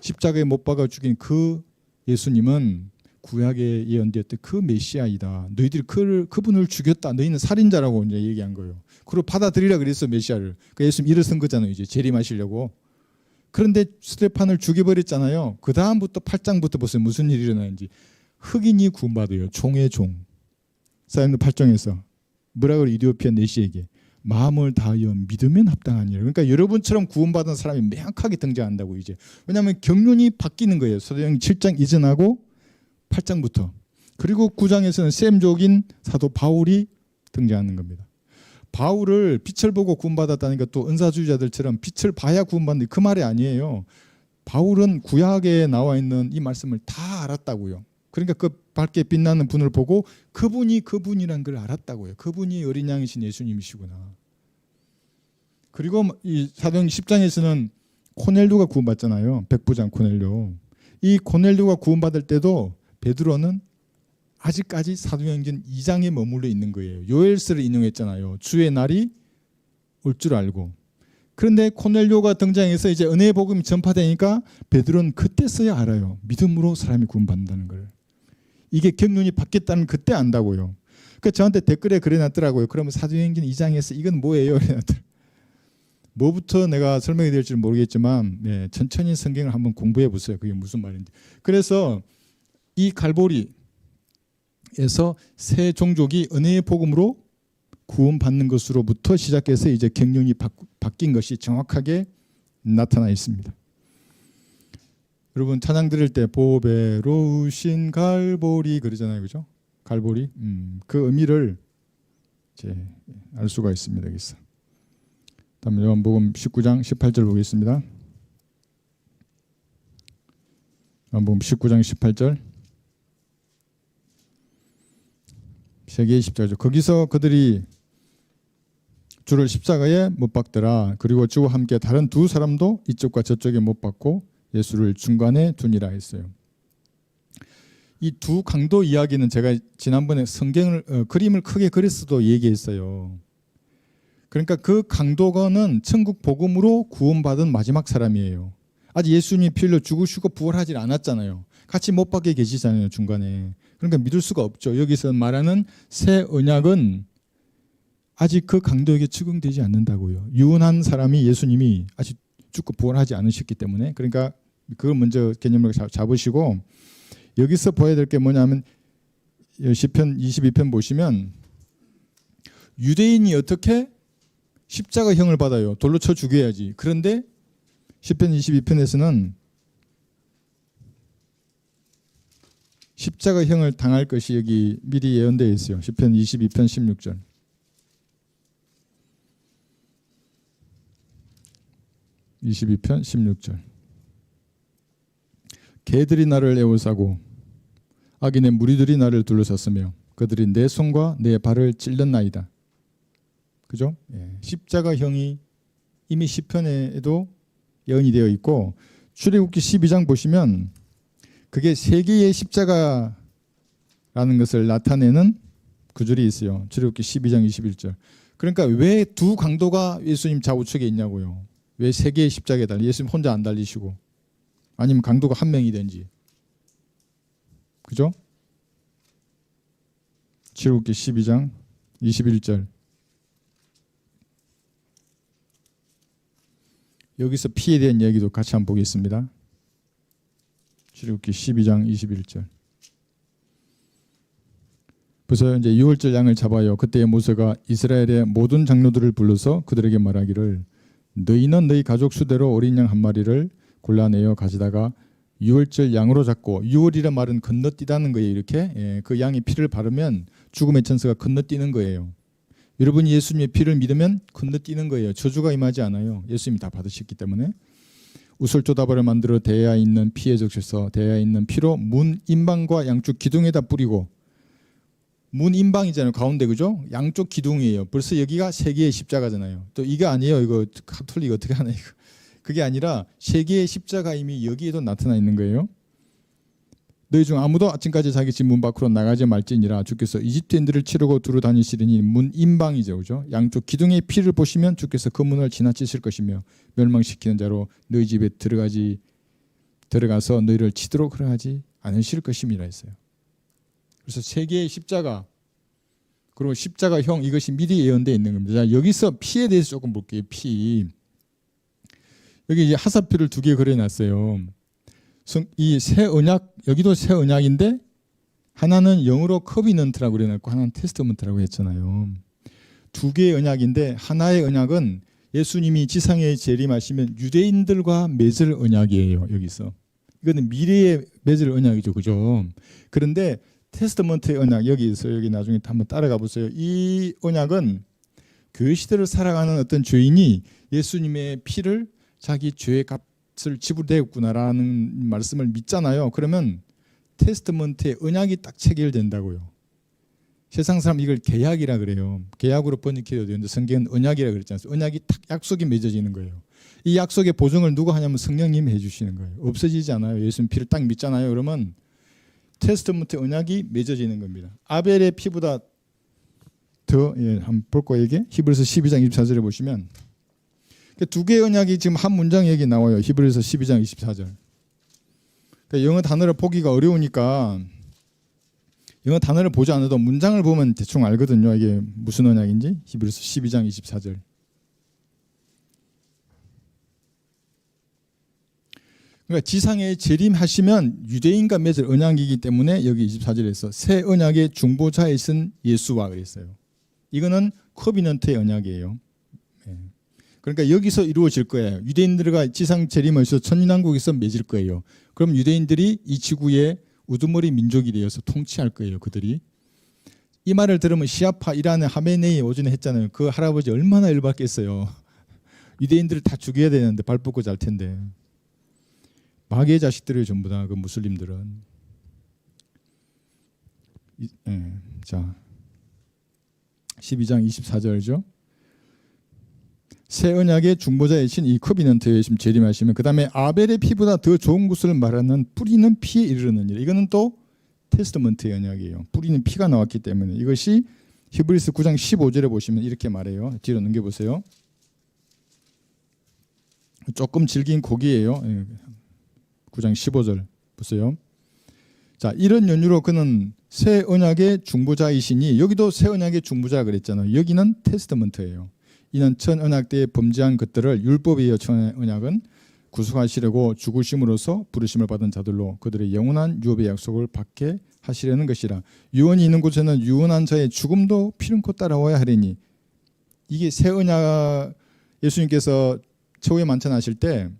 십자가에 못 박아 죽인 그 예수님은 구약에 예언되었던 그 메시아이다. 너희들이 그분을 죽였다. 너희는 살인자라고 이제 얘기한 거예요. 그리고 받아들이라 그랬어 메시아를. 그 예수님 일어선 거잖아요. 이제 재림하시려고. 그런데 스테판을 죽여버렸잖아요. 그 다음부터 8장부터 보세요. 무슨 일이 일어나는지. 흑인이 구원받아요. 종의 종. 사도행전 8장에서 뭐라 그래 이디오피아 내시에게 마음을 다하여 믿으면 합당하니라. 그러니까 여러분처럼 구원받은 사람이 명확하게 등장한다고 이제. 왜냐하면 경륜이 바뀌는 거예요. 사도행전 7장 이전하고 8장부터. 그리고 9장에서는 셈족인 사도 바울이 등장하는 겁니다. 바울을 빛을 보고 구원받았다니까 또 은사주의자들처럼 빛을 봐야 구원받는 그 말이 아니에요. 바울은 구약에 나와 있는 이 말씀을 다 알았다고요. 그러니까 그 밝게 빛나는 분을 보고 그분이 그분이란 걸 알았다고요. 그분이 어린 양이신 예수님이시구나. 그리고 이 사도행전 10장에서는 코넬료가 구원받잖아요. 백부장 코넬료. 이 코넬료가 구원받을 때도 베드로는 아직까지 사도행전 2장에 머물러 있는 거예요. 요엘서를 인용했잖아요. 주의 날이 올 줄 알고. 그런데 코넬료가 등장해서 이제 은혜의 복음이 전파되니까 베드로는 그때서야 알아요. 믿음으로 사람이 구원받는다는 걸. 이게 경륜이 바뀌었다는 그때 안다고요. 그러니까 저한테 댓글에 그래놨더라고요. 그러면 사도행전 2장에서 이건 뭐예요? 뭐부터 내가 설명이 될지 모르겠지만 네, 천천히 성경을 한번 공부해 보세요. 그게 무슨 말인지. 그래서 이 갈보리에서 새 종족이 은혜의 복음으로 구원받는 것으로부터 시작해서 이제 경륜이 바뀐 것이 정확하게 나타나 있습니다. 여러분 찬양 드릴 때 보배로우신 갈보리 그러잖아요, 그죠? 갈보리 그 의미를 이제 알 수가 있습니다. 여기서. 다음 요한복음 19장 18절 보겠습니다. 요한복음 19장 18절. 세계의 십자가죠. 거기서 그들이 주를 십자가에 못 박더라. 그리고 주와 함께 다른 두 사람도 이쪽과 저쪽에 못 박고 예수를 중간에 두니라 했어요. 이 두 강도 이야기는 제가 지난번에 성경을 그림을 크게 그렸어도 얘기했어요. 그러니까 그 강도가는 천국 복음으로 구원받은 마지막 사람이에요. 아직 예수님이 피 흘려 죽으시고 부활하지 않았잖아요. 같이 못 박혀 계시잖아요, 중간에. 그러니까 믿을 수가 없죠. 여기서 말하는 새 언약은 아직 그 강도에게 적용되지 않는다고요. 유언한 사람이 예수님이 아직 죽고 부활하지 않으셨기 때문에. 그러니까 그걸 먼저 개념으로 잡으시고, 여기서 봐야 될 게 뭐냐면 시편 22편 보시면 유대인이 어떻게 십자가형을 받아요. 돌로 쳐 죽여야지. 그런데 시편 22편에서는 십자가형을 당할 것이 여기 미리 예언되어 있어요. 시편 22편 16절. 개들이 나를 에워싸고 악인의 무리들이 나를 둘러섰으며 그들이 내 손과 내 발을 찔렀나이다. 그죠? 예. 십자가형이 이미 시편에도 예언이 되어 있고, 출애굽기 12장 보시면 그게 세 개의 십자가라는 것을 나타내는 구절이 있어요. 출애굽기 12장 21절. 그러니까 왜 두 강도가 예수님 좌우측에 있냐고요. 왜 세 개의 십자가에 달리 예수님 혼자 안 달리시고, 아니면 강도가 한 명이든지. 그죠? 출애굽기 12장 21절. 여기서 피에 대한 이야기도 같이 한번 보겠습니다. 출애굽기 12장 21절. 벌써 이제 유월절 양을 잡아요. 그때 모세가 이스라엘의 모든 장로들을 불러서 그들에게 말하기를 너희는 너희 가족 수대로 어린 양 한 마리를 골라내어 가져다가 유월절 양으로 잡고, 유월이란 말은 건너뛰다는 거예요. 이렇게 그 양이 피를 바르면 죽음의 천사가 건너뛰는 거예요. 여러분이 예수님의 피를 믿으면 건너뛰는 거예요. 저주가 임하지 않아요. 예수님이 다 받으셨기 때문에. 우설조다발을 만들어 대야에 있는 피에 적셔서 대야에 있는 피로 문 임방과 양쪽 기둥에다 뿌리고, 문 임방이잖아요. 가운데, 그죠? 양쪽 기둥이에요. 벌써 여기가 세 개의 십자가잖아요. 또 이게 아니에요. 이거 카톨릭 어떻게 하나 이거. 그게 아니라 세 개의 십자가 이미 여기에도 나타나 있는 거예요. 너희 중 아무도 아침까지 자기 집 문 밖으로 나가지 말지니라. 주께서 이집트인들을 치르고 두루 다니시리니 문 임방이죠, 그죠? 양쪽 기둥의 피를 보시면 주께서 그 문을 지나치실 것이며 멸망시키는 자로 너희 집에 들어가서 너희를 치도록 허락하지 않으실 것임이라 했어요. 그래서 세 개의 십자가, 그리고 십자가형, 이것이 미리 예언되어 있는 겁니다. 자, 여기서 피에 대해서 조금 볼게요. 피. 여기 이제 하사표를 두 개 그려놨어요. 이 새 언약, 여기도 새 언약인데 하나는 영어로 커비넌트라고 그려놨고 하나는 테스터먼트라고 했잖아요. 두 개의 언약인데 하나의 언약은 예수님이 지상에 재림하시면 유대인들과 맺을 언약이에요. 여기서 이거는 미래에 맺을 언약이죠, 그죠? 그런데 테스터먼트의 언약, 여기서 여기 나중에 한번 따라가 보세요. 이 언약은 그 시대를 살아가는 어떤 죄인이 예수님의 피를 자기 죄의 값을 지불되었구나라는 말씀을 믿잖아요. 그러면 테스트먼트의 언약이 딱 체결된다고요. 세상 사람 이걸 계약이라 그래요. 계약으로 번역해도 되는데 성경은 언약이라 그랬지 않습니까? 언약이 딱 약속이 맺어지는 거예요. 이 약속의 보증을 누가 하냐면 성령님이 해주시는 거예요. 없어지지 않아요. 예수님 피를 딱 믿잖아요. 그러면 테스트먼트의 언약이 맺어지는 겁니다. 아벨의 피보다 더, 한번 볼 거예요. 이게 히브리서 12장 24절에 보시면 두 개의 언약이 지금 한 문장 얘기 나와요. 히브리서 12장 24절. 그러니까 영어 단어를 보기가 어려우니까 영어 단어를 보지 않아도 문장을 보면 대충 알거든요. 이게 무슨 언약인지. 히브리서 12장 24절. 그러니까 지상에 재림하시면 유대인과 맺을 언약이기 때문에 여기 24절에서 새 언약의 중보자에 쓴 예수와 그랬어요. 이거는 커비넌트의 언약이에요. 그러니까 여기서 이루어질 거예요. 유대인들과 지상 재림에서 천년왕국에서 맺을 거예요. 그럼 유대인들이 이 지구의 우두머리 민족이 되어서 통치할 거예요. 그들이. 이 말을 들으면 시아파 이란의 하메네이 오전에 했잖아요. 그 할아버지 얼마나 열받겠어요. 유대인들을 다 죽여야 되는데 발 뻗고 잘 텐데. 마귀의 자식들이 전부 다 그 무슬림들은. 자, 12장 24절이죠. 새 언약의 중보자이신 이 커비넌트에 지금 재림하시면 그 다음에 아벨의 피보다 더 좋은 것을 말하는 뿌리는 피에 이르는 일. 이거는 또 테스트먼트의 언약이에요. 뿌리는 피가 나왔기 때문에 이것이 히브리서 9장 15절에 보시면 이렇게 말해요. 뒤로 넘겨보세요. 조금 질긴 곡이에요. 9장 15절 보세요. 자, 이런 연유로 그는 새 언약의 중보자이시니, 여기도 새 언약의 중보자 그랬잖아요. 여기는 테스트먼트예요. 이는 천 언약 때에 범죄한 것들을 율법에 의해 천 언약은 구속하시려고 죽으심으로써 부르심을 받은 자들로 그들의 영원한 유업의 약속을 받게 하시려는 것이라. 유언이 있는 곳에는 유언한 자의 죽음도 피름코 따라와야 하리니. 이게 새 언약, 예수님께서 최후의 만찬하실 때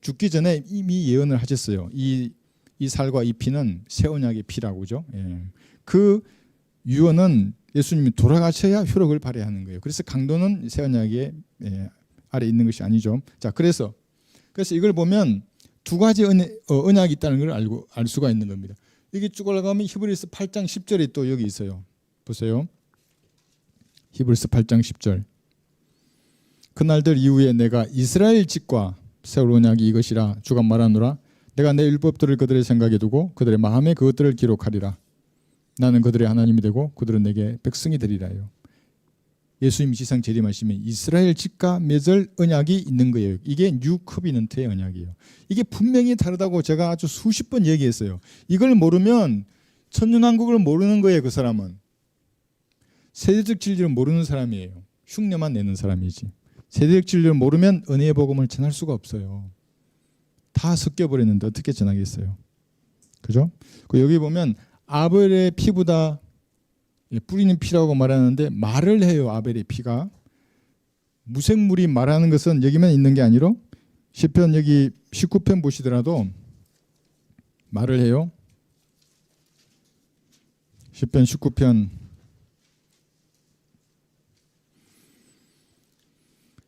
죽기 전에 이미 예언을 하셨어요. 이 살과 이 피는 새 언약의 피라고죠. 예. 그 유언은 예수님이 돌아가셔야 효력을 발휘하는 거예요. 그래서 강도는 새 언약의 아래 있는 것이 아니죠. 자, 그래서 이걸 보면 두 가지 언약이 있다는 걸 알 수가 있는 겁니다. 여기 쭉 올라가면 히브리서 8장 10절이 또 여기 있어요. 보세요. 히브리서 8장 10절. 그날들 이후에 내가 이스라엘 집과 세울 언약이 이것이라 주가 말하노라. 내가 내 율법들을 그들의 생각에 두고 그들의 마음에 그것들을 기록하리라. 나는 그들의 하나님이 되고 그들은 내게 백성이 되리라요. 예수님이 지상 재림하시면 이스라엘 집과 맺을 언약이 있는 거예요. 이게 뉴 커비넌트의 언약이에요. 이게 분명히 다르다고 제가 아주 수십 번 얘기했어요. 이걸 모르면 천년왕국을 모르는 거예요. 그 사람은 세대적 진리를 모르는 사람이에요. 흉내만 내는 사람이지. 세대적 진리를 모르면 은혜의 복음을 전할 수가 없어요. 다 섞여버렸는데 어떻게 전하겠어요? 그죠? 여기 보면 아벨의 피보다 뿌리는 피라고 말하는데 말을 해요. 아벨의 피가. 무생물이 말하는 것은 여기만 있는 게 아니라 시편 여기 19편 보시더라도 말을 해요. 시편 19편.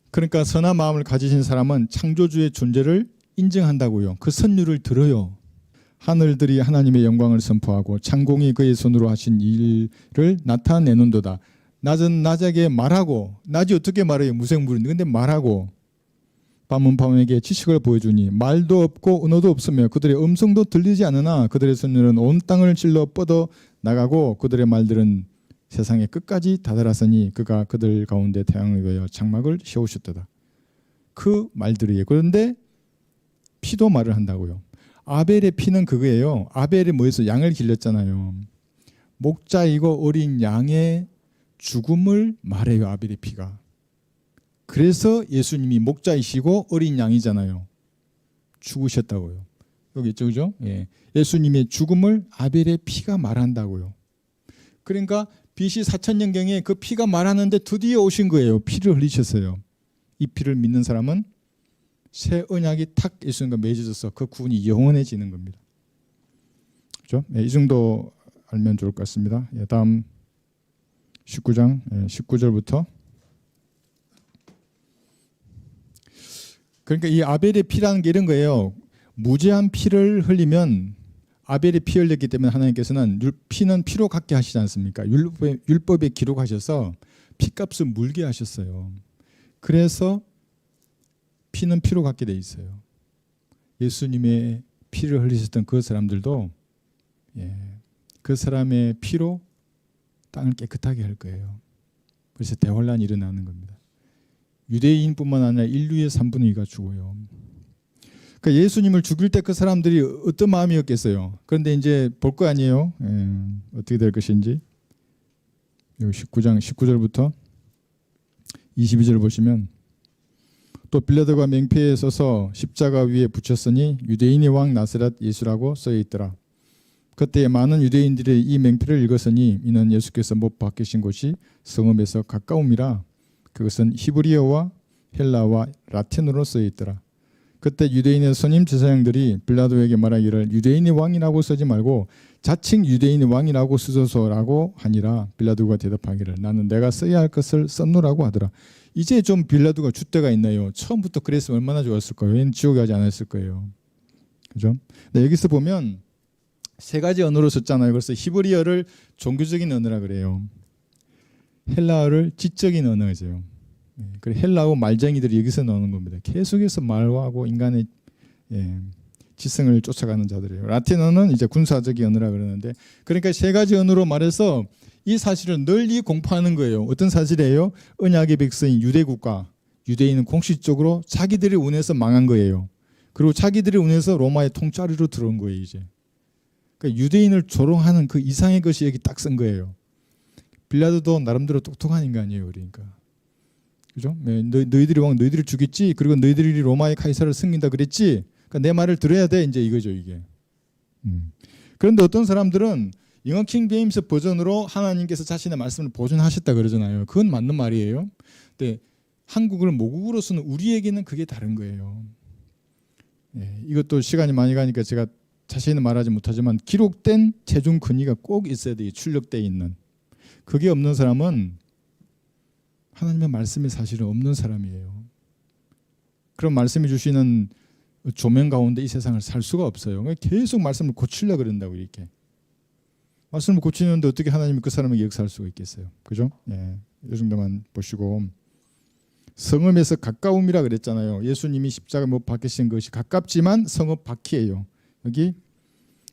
그러니까 선한 마음을 가지신 사람은 창조주의 존재를 인정한다고요. 그 선율을 들어요. 하늘들이 하나님의 영광을 선포하고 창공이 그의 손으로 하신 일을 나타내는도다. 낮은 낮에게 말하고, 낮이 어떻게 말해요? 무생물인데. 근데 말하고, 밤은 밤에게 지식을 보여주니 말도 없고 언어도 없으며 그들의 음성도 들리지 않으나 그들의 선율은 온 땅을 찔러 뻗어 나가고 그들의 말들은 세상의 끝까지 다다랐으니 그가 그들 가운데 태양을 위하여 장막을 세우셨도다. 그 말들이에요. 그런데 피도 말을 한다고요. 아벨의 피는 그거예요. 아벨이 뭐였어? 양을 길렀잖아요. 목자이고 어린 양의 죽음을 말해요. 아벨의 피가. 그래서 예수님이 목자이시고 어린 양이잖아요. 죽으셨다고요. 여기 있죠, 그죠? 예. 예수님의 죽음을 아벨의 피가 말한다고요. 그러니까 BC 4000년경에 그 피가 말하는데 드디어 오신 거예요. 피를 흘리셨어요. 이 피를 믿는 사람은 새 언약이 탁 예수님과 맺어져서 그 구원이 영원해지는 겁니다. 그렇죠? 네, 이 정도 알면 좋을 것 같습니다. 예, 다음 19장 19절부터. 그러니까 이 아벨의 피라는 게 이런 거예요. 무죄한 피를 흘리면 아벨이 피 흘렸기 때문에 하나님께서는 피는 피로 갚게 하시지 않습니까? 율법에 기록하셔서 피값을 물게 하셨어요. 그래서 피는 피로 갚게 돼 있어요. 예수님의 피를 흘리셨던 그 사람들도 그 사람의 피로 땅을 깨끗하게 할 거예요. 그래서 대환란이 일어나는 겁니다. 유대인뿐만 아니라 인류의 3분의 2가 죽어요. 그러니까 예수님을 죽일 때 그 사람들이 어떤 마음이었겠어요. 그런데 이제 볼 거 아니에요. 어떻게 될 것인지. 여기 19장 19절부터 22절 보시면 또 빌라도가 맹패에 써서 십자가 위에 붙였으니 유대인의 왕 나사렛 예수라고 쓰여 있더라. 그때 많은 유대인들이 이 맹패를 읽었으니 이는 예수께서 못 박히신 곳이 성읍에서 가까움이라. 그것은 히브리어와 헬라와 라틴어로 쓰여 있더라. 그때 유대인의 선임 제사장들이 빌라도에게 말하기를 유대인의 왕이라고 쓰지 말고 자칭 유대인의 왕이라고 쓰소서라고 하니라. 빌라도가 대답하기를 나는 내가 써야 할 것을 썼노라고 하더라. 이제 좀 빌라도가 줏대가 있나요? 처음부터 그랬으면 얼마나 좋았을 거예요. 얘는 지옥에 가지 않았을 거예요. 그죠? 네, 여기서 보면 세 가지 언어로 썼잖아요. 그래서 히브리어를 종교적인 언어라 그래요. 헬라어를 지적인 언어죠. 그래 헬라어 말쟁이들이 여기서 나오는 겁니다. 계속해서 말하고 인간의 지성을 쫓아가는 자들이에요. 라틴어는 이제 군사적인 언어라 그러는데, 그러니까 세 가지 언어로 말해서 이 사실을 널리 공포하는 거예요. 어떤 사실이에요? 언약의 백성인 유대 국가, 유대인은 공식적으로 자기들의 운에서 망한 거예요. 그리고 자기들의 운에서 로마의 통짜리로 들어온 거예요. 이제 그러니까 유대인을 조롱하는 그 이상의 것이 여기 딱 쓴 거예요. 빌라도도 나름대로 똑똑한 인간이에요. 그러니까 그죠? 너희들이 왕 너희들이 죽였지. 그리고 너희들이 로마의 카이사를 승인다 그랬지. 그러니까 내 말을 들어야 돼. 이제 이거죠 이게. 그런데 어떤 사람들은 영어 킹 제임스 버전으로 하나님께서 자신의 말씀을 보존하셨다 그러잖아요. 그건 맞는 말이에요. 근데 한국을 모국으로 쓰는 우리에게는 그게 다른 거예요. 이것도 시간이 많이 가니까 제가 자세히는 말하지 못하지만 기록된 체중 근위가 꼭 있어야 돼요. 출력되어 있는. 그게 없는 사람은 하나님의 말씀이 사실은 없는 사람이에요. 그런 말씀이 주시는 조명 가운데 이 세상을 살 수가 없어요. 계속 말씀을 고치려고 그런다고 이렇게. 말씀을 고치는데 어떻게 하나님이 그 사람에게 역사할 수가 있겠어요. 그죠? 이 정도만 보시고, 성읍에서 가까움이라 그랬잖아요. 예수님이 십자가 못 박히신 것이 가깝지만 성읍 밖이에요. 여기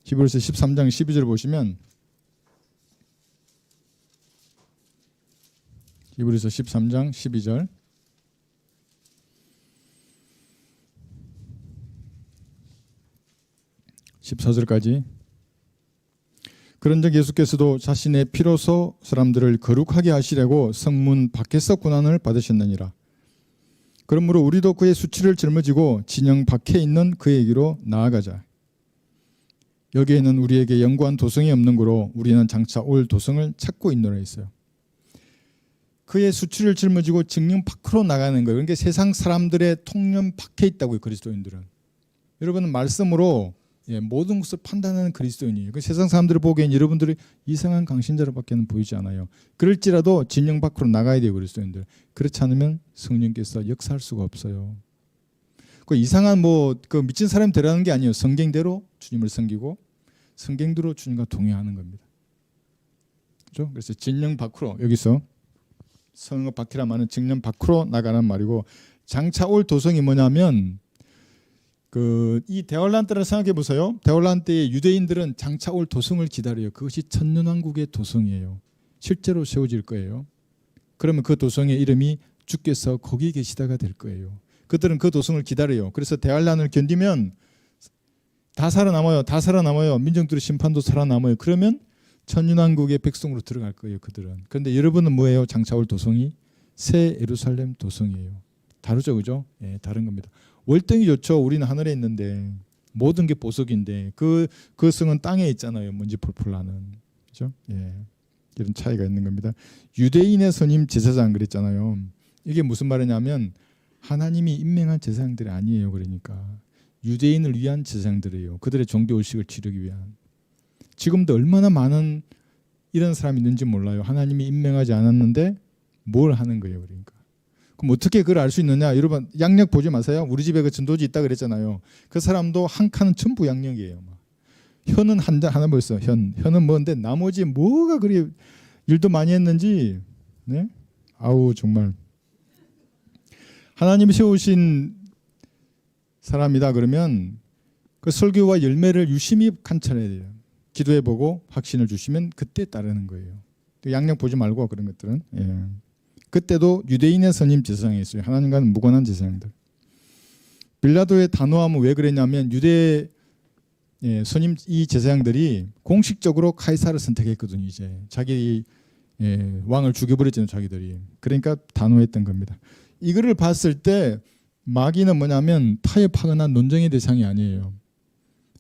히브리서 13장 12절 보시면, 히브리서 13장 12절, (14절까지) 그런즉 예수께서도 자신의 피로서 사람들을 거룩하게 하시려고 성문 밖에서 고난을 받으셨느니라. 그러므로 우리도 그의 수치를 짊어지고 진영 밖에 있는 그에게로 나아가자. 여기에는 우리에게 영구한 도성이 없는 거로 우리는 장차 올 도성을 찾고 있노라 했어요. 그의 수치를 짊어지고 진영 밖으로 나가는 거예요. 그러니까 세상 사람들의 통념 밖에 있다고요. 그리스도인들은. 여러분은 말씀으로 모든 것을 판단하는 그리스도인이에요. 세상 사람들을 보기엔 여러분들이 이상한 강신자로밖에는 보이지 않아요. 그럴지라도 진영 밖으로 나가야 돼요. 그리스도인들. 그렇지 않으면 성령께서 역사할 수가 없어요. 그 이상한 그 미친 사람 되라는 게 아니에요. 성경대로 주님을 섬기고 성경대로 주님과 동행하는 겁니다. 그렇죠? 그래서 진영 밖으로, 여기서 성읍 밖이라 말은 진영 밖으로 나가는 말이고, 장차 올 도성이 뭐냐면 이 대환란 때를 생각해 보세요. 대환란 때의 유대인들은 장차 올 도성을 기다려요. 그것이 천년왕국의 도성이에요. 실제로 세워질 거예요. 그러면 그 도성의 이름이 주께서 거기 계시다가 될 거예요. 그들은 그 도성을 기다려요. 그래서 대환란을 견디면 다 살아남아요. 다 살아남아요. 민족들의 심판도 살아남아요. 그러면 천년왕국의 백성으로 들어갈 거예요. 그들은. 그런데 여러분은 뭐예요? 장차 올 도성이 새 예루살렘 도성이에요. 다르죠, 그죠? 다른 겁니다. 월등히 좋죠. 우리는 하늘에 있는데 모든 게 보석인데 그 성은 땅에 있잖아요. 먼지 폴폴 나는. 그죠? 이런 차이가 있는 겁니다. 유대인의 선임 제사장 그랬잖아요. 이게 무슨 말이냐면 하나님이 임명한 제사장들이 아니에요. 그러니까 유대인을 위한 제사장들이에요. 그들의 종교 의식을 치르기 위한. 지금도 얼마나 많은 이런 사람이 있는지 몰라요. 하나님이 임명하지 않았는데 뭘 하는 거예요. 그러니까. 그럼 어떻게 그걸 알 수 있느냐? 여러분 양력 보지 마세요. 우리 집에 그 전도지 있다 그랬잖아요. 그 사람도 한 칸은 전부 양력이에요. 혀는 하나 벌써 혀는 뭔데 나머지 뭐가 그리 일도 많이 했는지. 네? 아우 정말 하나님이 세우신 사람이다 그러면 그 설교와 열매를 유심히 관찰해야 돼요. 기도해보고 확신을 주시면 그때 따르는 거예요. 양력 보지 말고 그런 것들은. 그때도 유대인의 선임 제사장이 있어요. 하나님과는 무관한 제사장들. 빌라도의 단호함은 왜 그랬냐면 유대 선임 이 제사장들이 공식적으로 카이사를 선택했거든요. 이제 자기 왕을 죽여버렸잖아요. 자기들이. 그러니까 단호했던 겁니다. 이거를 봤을 때 마귀는 뭐냐면 타협하거나 논쟁의 대상이 아니에요.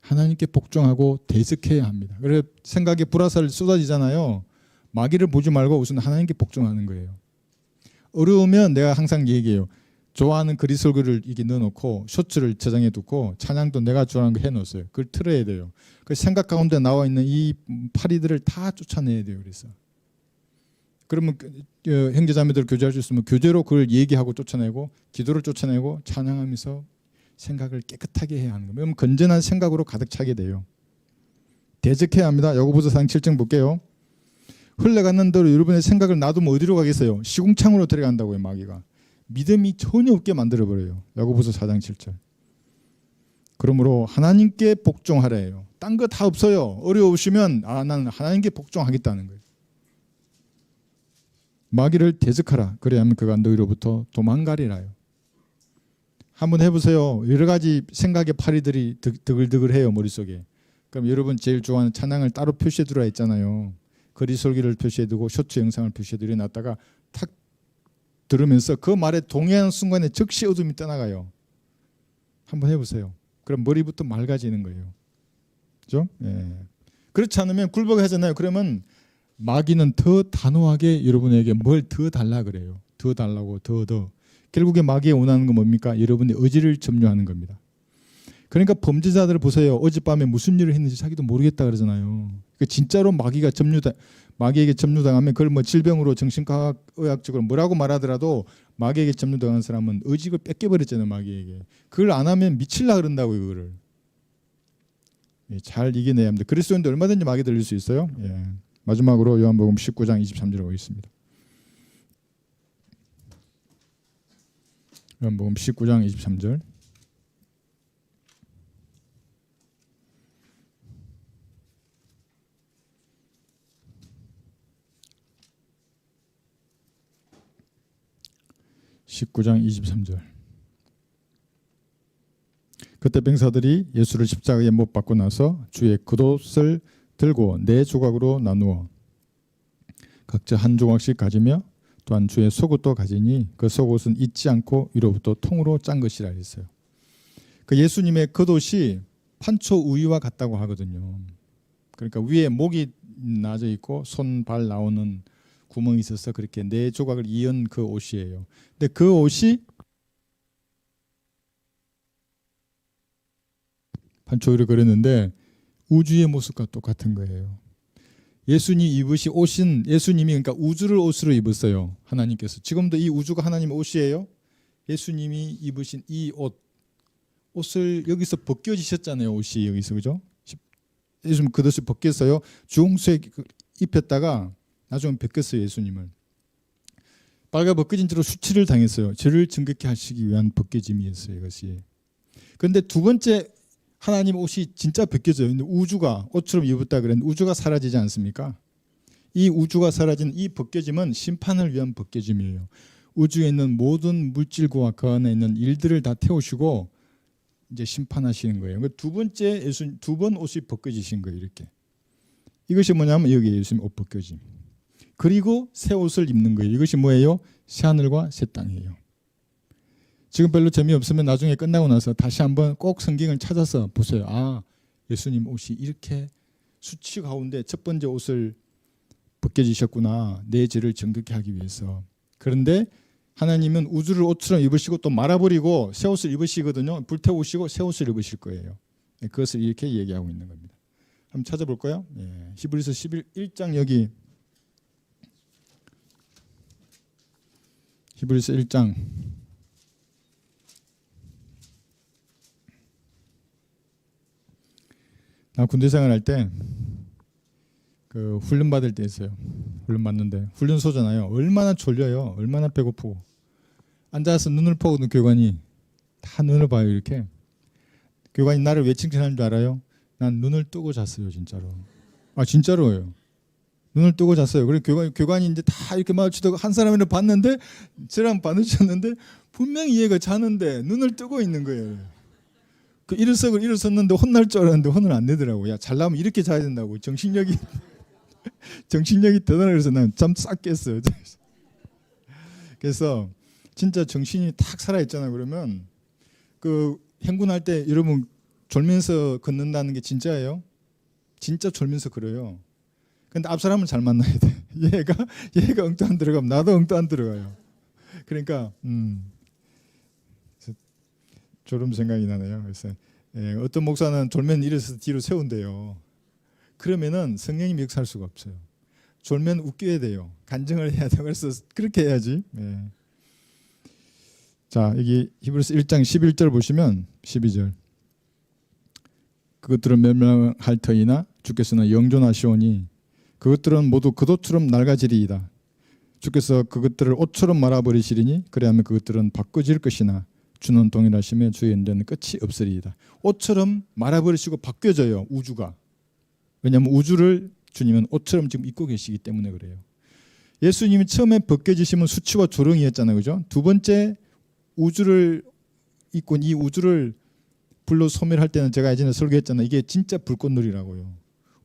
하나님께 복종하고 대적해야 합니다. 그래서 생각에 불화살이 쏟아지잖아요. 마귀를 보지 말고 우선 하나님께 복종하는 거예요. 어려우면 내가 항상 얘기해요. 좋아하는 그리스도를 이게 넣어놓고 쇼츠를 저장해 두고 찬양도 내가 좋아하는 거 해놓았어요. 그걸 틀어야 돼요. 그 생각 가운데 나와 있는 이 파리들을 다 쫓아내야 돼요. 그래서 그러면 형제자매들 교제할 수 있으면 교제로 그걸 얘기하고 쫓아내고 기도를 쫓아내고 찬양하면서 생각을 깨끗하게 해야 하는 거예요. 그러면 건전한 생각으로 가득 차게 돼요. 대적해야 합니다. 야고보서 4장 7절 볼게요. 흘러가는 대로 여러분의 생각을 놔두면 어디로 가겠어요? 시궁창으로 들어간다고요. 마귀가. 믿음이 전혀 없게 만들어 버려요. 야고보서 4장 7절. 그러므로 하나님께 복종하래요. 딴 거 다 없어요. 어려우시면 나는 하나님께 복종하겠다는 거예요. 마귀를 대적하라. 그래야만 그가 너희로부터 도망가리라요. 한번 해보세요. 여러 가지 생각의 파리들이 드글드글해요, 머릿속에. 그럼 여러분 제일 좋아하는 찬양을 따로 표시해두라 했잖아요. 거리설교를 표시해두고 쇼트 영상을 표시해두려 놨다가 탁 들으면서 그 말에 동의하는 순간에 즉시 어둠이 떠나가요. 한번 해보세요. 그럼 머리부터 맑아지는 거예요. 그렇죠? 예. 그렇지 않으면 굴복하잖아요. 그러면 마귀는 더 단호하게 여러분에게 뭘 더 달라 그래요. 더 달라고 더. 결국에 마귀가 원하는 건 뭡니까? 여러분의 의지를 점유하는 겁니다. 그러니까 범죄자들을 보세요. 어젯밤에 무슨 일을 했는지 자기도 모르겠다 그러잖아요. 그러니까 진짜로 마귀에게 점유당하면 그걸 뭐 질병으로 정신과학 의학적으로 뭐라고 말하더라도 마귀에게 점유당한 사람은 의지를 뺏겨버렸잖아요. 마귀에게. 그걸 안 하면 미칠라 그런다고요. 그거를. 예, 잘 이겨내야 합니다. 그리스도인도 얼마든지 마귀 들릴 수 있어요. 예. 마지막으로 요한복음 19장 23절에 보겠습니다. 요한복음 19장 23절. 그때 병사들이 예수를 십자가에 못 박고 나서 주의 겉옷을 들고 네 조각으로 나누어 각자 한 조각씩 가지며 또한 주의 속옷도 가지니 그 속옷은 잊지 않고 위로부터 통으로 짠 것이라 했어요. 그 예수님의 겉옷이 판초 우유와 같다고 하거든요. 그러니까 위에 목이 나져 있고 손, 발 나오는 구멍이 있어서 그렇게 네 조각을 이은 그 옷이에요. 근데 그 옷이 판초우유를 그렸는데 우주의 모습과 똑같은 거예요. 예수님이 입으신 옷은 예수님이 그러니까 우주를 옷으로 입었어요. 하나님께서. 지금도 이 우주가 하나님의 옷이에요. 예수님이 입으신 이 옷을 여기서 벗겨지셨잖아요. 옷이 여기서. 그죠? 예수님 그 옷을 벗겼어요. 주홍색 입혔다가 나중에 벗겼어요. 예수님을. 빨가 벗겨진 채로 수치를 당했어요. 저를 정결케 하시기 위한 벗겨짐이었어요. 이것이. 그런데 두 번째 하나님 옷이 진짜 벗겨져요. 근데 우주가 옷처럼 입었다 그랬는데 우주가 사라지지 않습니까? 이 우주가 사라진 이 벗겨짐은 심판을 위한 벗겨짐이에요. 우주에 있는 모든 물질과 그 안에 있는 일들을 다 태우시고 이제 심판하시는 거예요. 두 번째 예수님 두 번 옷이 벗겨지신 거예요. 이렇게. 이것이 뭐냐면 여기 예수님 옷 벗겨짐. 그리고 새 옷을 입는 거예요. 이것이 뭐예요? 새 하늘과 새 땅이에요. 지금 별로 재미없으면 나중에 끝나고 나서 다시 한번 꼭 성경을 찾아서 보세요. 아, 예수님 옷이 이렇게 수치 가운데 첫 번째 옷을 벗겨지셨구나. 내 죄를 정결케 하기 위해서. 그런데 하나님은 우주를 옷처럼 입으시고 또 말아버리고 새 옷을 입으시거든요. 불태우시고 새 옷을 입으실 거예요. 그것을 이렇게 얘기하고 있는 겁니다. 한번 찾아볼까요? 예. 히브리서 1장 여기 히브리서 1장 나 군대 생활할 때 그 훈련 받을 때 있어요. 훈련 받는데 훈련소잖아요. 얼마나 졸려요. 얼마나 배고프고 앉아서 눈을 퍼오는 교관이 다 눈을 봐요. 이렇게 교관이 나를 왜 칭찬하는 줄 알아요? 난 눈을 뜨고 잤어요. 진짜로. 아 진짜로예요. 눈을 뜨고 잤어요. 그리고 교관이 이제 다 이렇게 마주치다가 한 사람을 봤는데 저랑 받으셨는데 분명히 얘가 자는데 눈을 뜨고 있는 거예요. 그 일어섰는데 혼날 줄 알았는데 혼을 안 내더라고. 야 잘나면 이렇게 자야 된다고. 정신력이 대단해. 그래서 난 잠 싹 깼어요. 그래서 진짜 정신이 탁 살아 있잖아요. 그러면 그 행군할 때 여러분 졸면서 걷는다는 게 진짜예요? 진짜 졸면서 걸어요. 근데 앞 사람을 잘 만나야 돼. 얘가 엉뚱 안 들어가면 나도 엉뚱 안 들어가요. 그러니까 졸음 생각이 나네요. 그래서 어떤 목사는 졸면 일어서서 뒤로 세운대요. 그러면은 성령님 역사할 수가 없어요. 졸면 웃겨야 돼요. 간증을 해야 돼요. 그래서 그렇게 해야지. 예. 자, 여기 히브리서 1장 11절 보시면 12절. 그것들은 멸망할 터이나 주께서는 영존하시오니 그것들은 모두 겉옷처럼 낡아지리이다. 주께서 그것들을 옷처럼 말아버리시리니 그래야면 그것들은 바꿔질 것이나 주는 동일하시며 주의 연대는 끝이 없으리이다. 옷처럼 말아버리시고 바뀌어져요, 우주가. 왜냐하면 우주를 주님은 옷처럼 지금 입고 계시기 때문에 그래요. 예수님이 처음에 벗겨지시면 수치와 조롱이었잖아요, 그죠? 두 번째 우주를 입고 이 우주를 불로 소멸할 때는 제가 예전에 설교했잖아요. 이게 진짜 불꽃놀이라고요.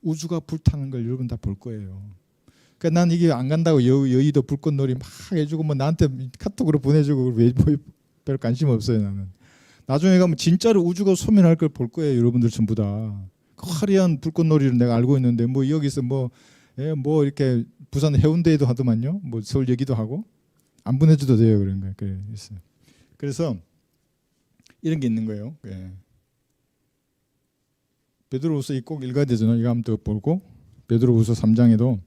우주가 불타는 걸 여러분 다 볼 거예요. 그러니까 난 이게 안 간다고 여의도 불꽃놀이 막 해주고 뭐 나한테 카톡으로 보내주고 별 관심 없어요. 나는 나중에 가면 진짜로 우주가 소멸할 걸 볼 거예요. 여러분들 전부 다. 그 화려한 불꽃놀이를 내가 알고 있는데 뭐 여기서 뭐 이렇게 부산 해운대에도 하더만요. 뭐 서울 여기도 하고 안 보내줘도 돼요. 그런 거. 그래서 이런 게 있는 거예요. 베드로후서 꼭 읽어야 되잖아요. 이거 한번 더 보고 베드로후서 3장에도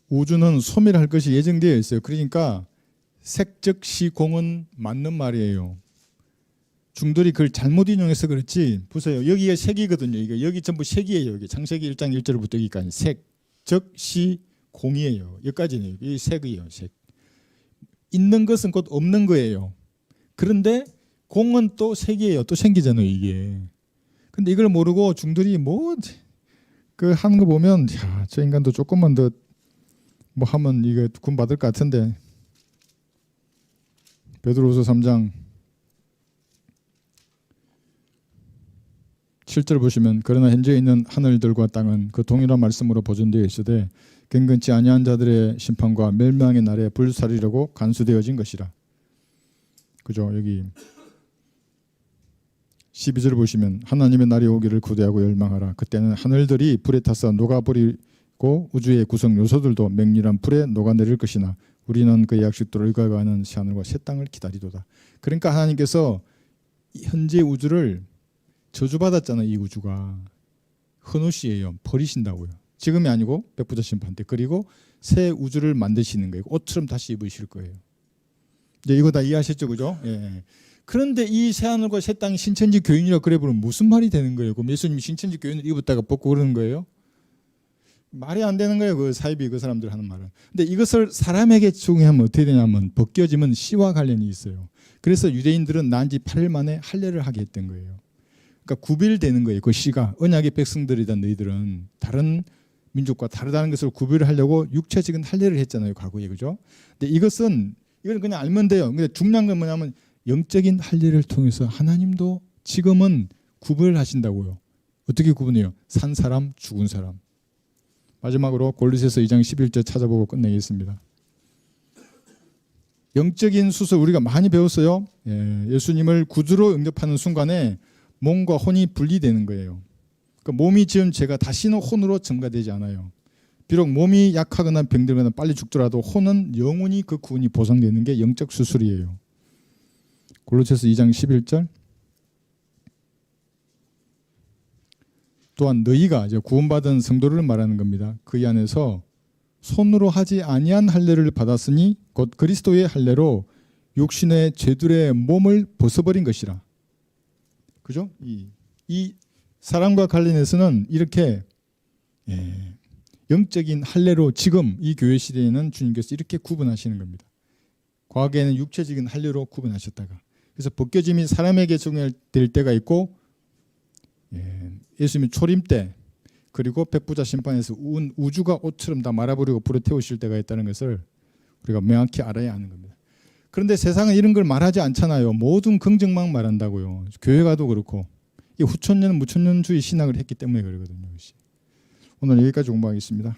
우주는 소멸할 것이 예정되어 있어요. 그러니까 색적 시공은 맞는 말이에요. 중들이 그걸 잘못 인용해서 그렇지. 보세요. 여기가 색이거든요. 이게 여기 전부 색이에요. 여기 창세기 1장 1절부터 여기까지 색, 적, 시, 공이에요. 여기까지는 이 색이에요. 색. 있는 것은 곧 없는 거예요. 그런데 공은 또 색이에요. 또 생기잖아요. 이게. 근데 이걸 모르고 중들이 그 하는 거 보면 야, 저 인간도 조금만 더 뭐 하면 이거 군 받을 것 같은데. 베드로후서 3장 7절 보시면 그러나 현재 있는 하늘들과 땅은 그 동일한 말씀으로 보존되어 있으되 경건치 아니한 자들의 심판과 멸망의 날에 불사르려고 간수되어진 것이라. 그죠? 여기 12절 보시면 하나님의 날이 오기를 구대하고 열망하라. 그때는 하늘들이 불에 타서 녹아버리고 우주의 구성 요소들도 맹렬한 불에 녹아내릴 것이나 우리는 그 약식도를 일가가는 새하늘과 새 땅을 기다리도다. 그러니까 하나님께서 현재 우주를 저주받았잖아요. 이 우주가 헌옷이에요. 버리신다고요. 지금이 아니고 백부자 심판 때. 그리고 새 우주를 만드시는 거예요. 옷처럼 다시 입으실 거예요. 이제 이거 다 이해하셨죠, 그죠? 예. 그런데 이 새하늘과 새 땅이 신천지 교인이라고 그래 보면 무슨 말이 되는 거예요? 그럼 예수님이 신천지 교인을 입었다가 벗고 그러는 거예요? 말이 안 되는 거예요. 그 사이비 그 사람들 하는 말은. 근데 이것을 사람에게 적용하면 어떻게 되냐면 벗겨지면 시와 관련이 있어요. 그래서 유대인들은 난 지 8일 만에 할례를 하게 했던 거예요. 그러니까 구별되는 거예요. 그 시가 언약의 백성들이다 너희들은 다른 민족과 다르다는 것을 구별을 하려고 육체적인 할례를 했잖아요. 과거에. 그죠? 근데 이건 그냥 알면 돼요. 근데 중요한 건 뭐냐면 영적인 할례를 통해서 하나님도 지금은 구별을 하신다고요. 어떻게 구분해요? 산 사람, 죽은 사람. 마지막으로 골로새서 2장 11절 찾아보고 끝내겠습니다. 영적인 수술 우리가 많이 배웠어요. 예수님을 구주로 영접하는 순간에 몸과 혼이 분리되는 거예요. 그러니까 몸이 지은 죄가 다시는 혼으로 증가되지 않아요. 비록 몸이 약하거나 병들거나 빨리 죽더라도 혼은 영원히 그 구원이 보상되는 게 영적 수술이에요. 골로새서 2장 11절 또한 너희가 이제 구원받은 성도를 말하는 겁니다. 그이 안에서 손으로 하지 아니한 할례를 받았으니 곧 그리스도의 할례로 육신의 죄들의 몸을 벗어버린 것이라. 그죠? 이 사람과 관련해서는 이렇게 영적인 할례로 지금 이 교회 시대에는 주님께서 이렇게 구분하시는 겁니다. 과거에는 육체적인 할례로 구분하셨다가 그래서 벗겨짐이 사람에게 적용될 때가 있고 예수님이 초림 때 그리고 백부자 심판에서 우주가 옷처럼 다 말아버리고 불에 태우실 때가 있다는 것을 우리가 명확히 알아야 하는 겁니다. 그런데 세상은 이런 걸 말하지 않잖아요. 모든 긍정만 말한다고요. 교회 가도 그렇고 후천년 무천년주의 신학을 했기 때문에 그러거든요. 오늘 여기까지 공부하겠습니다.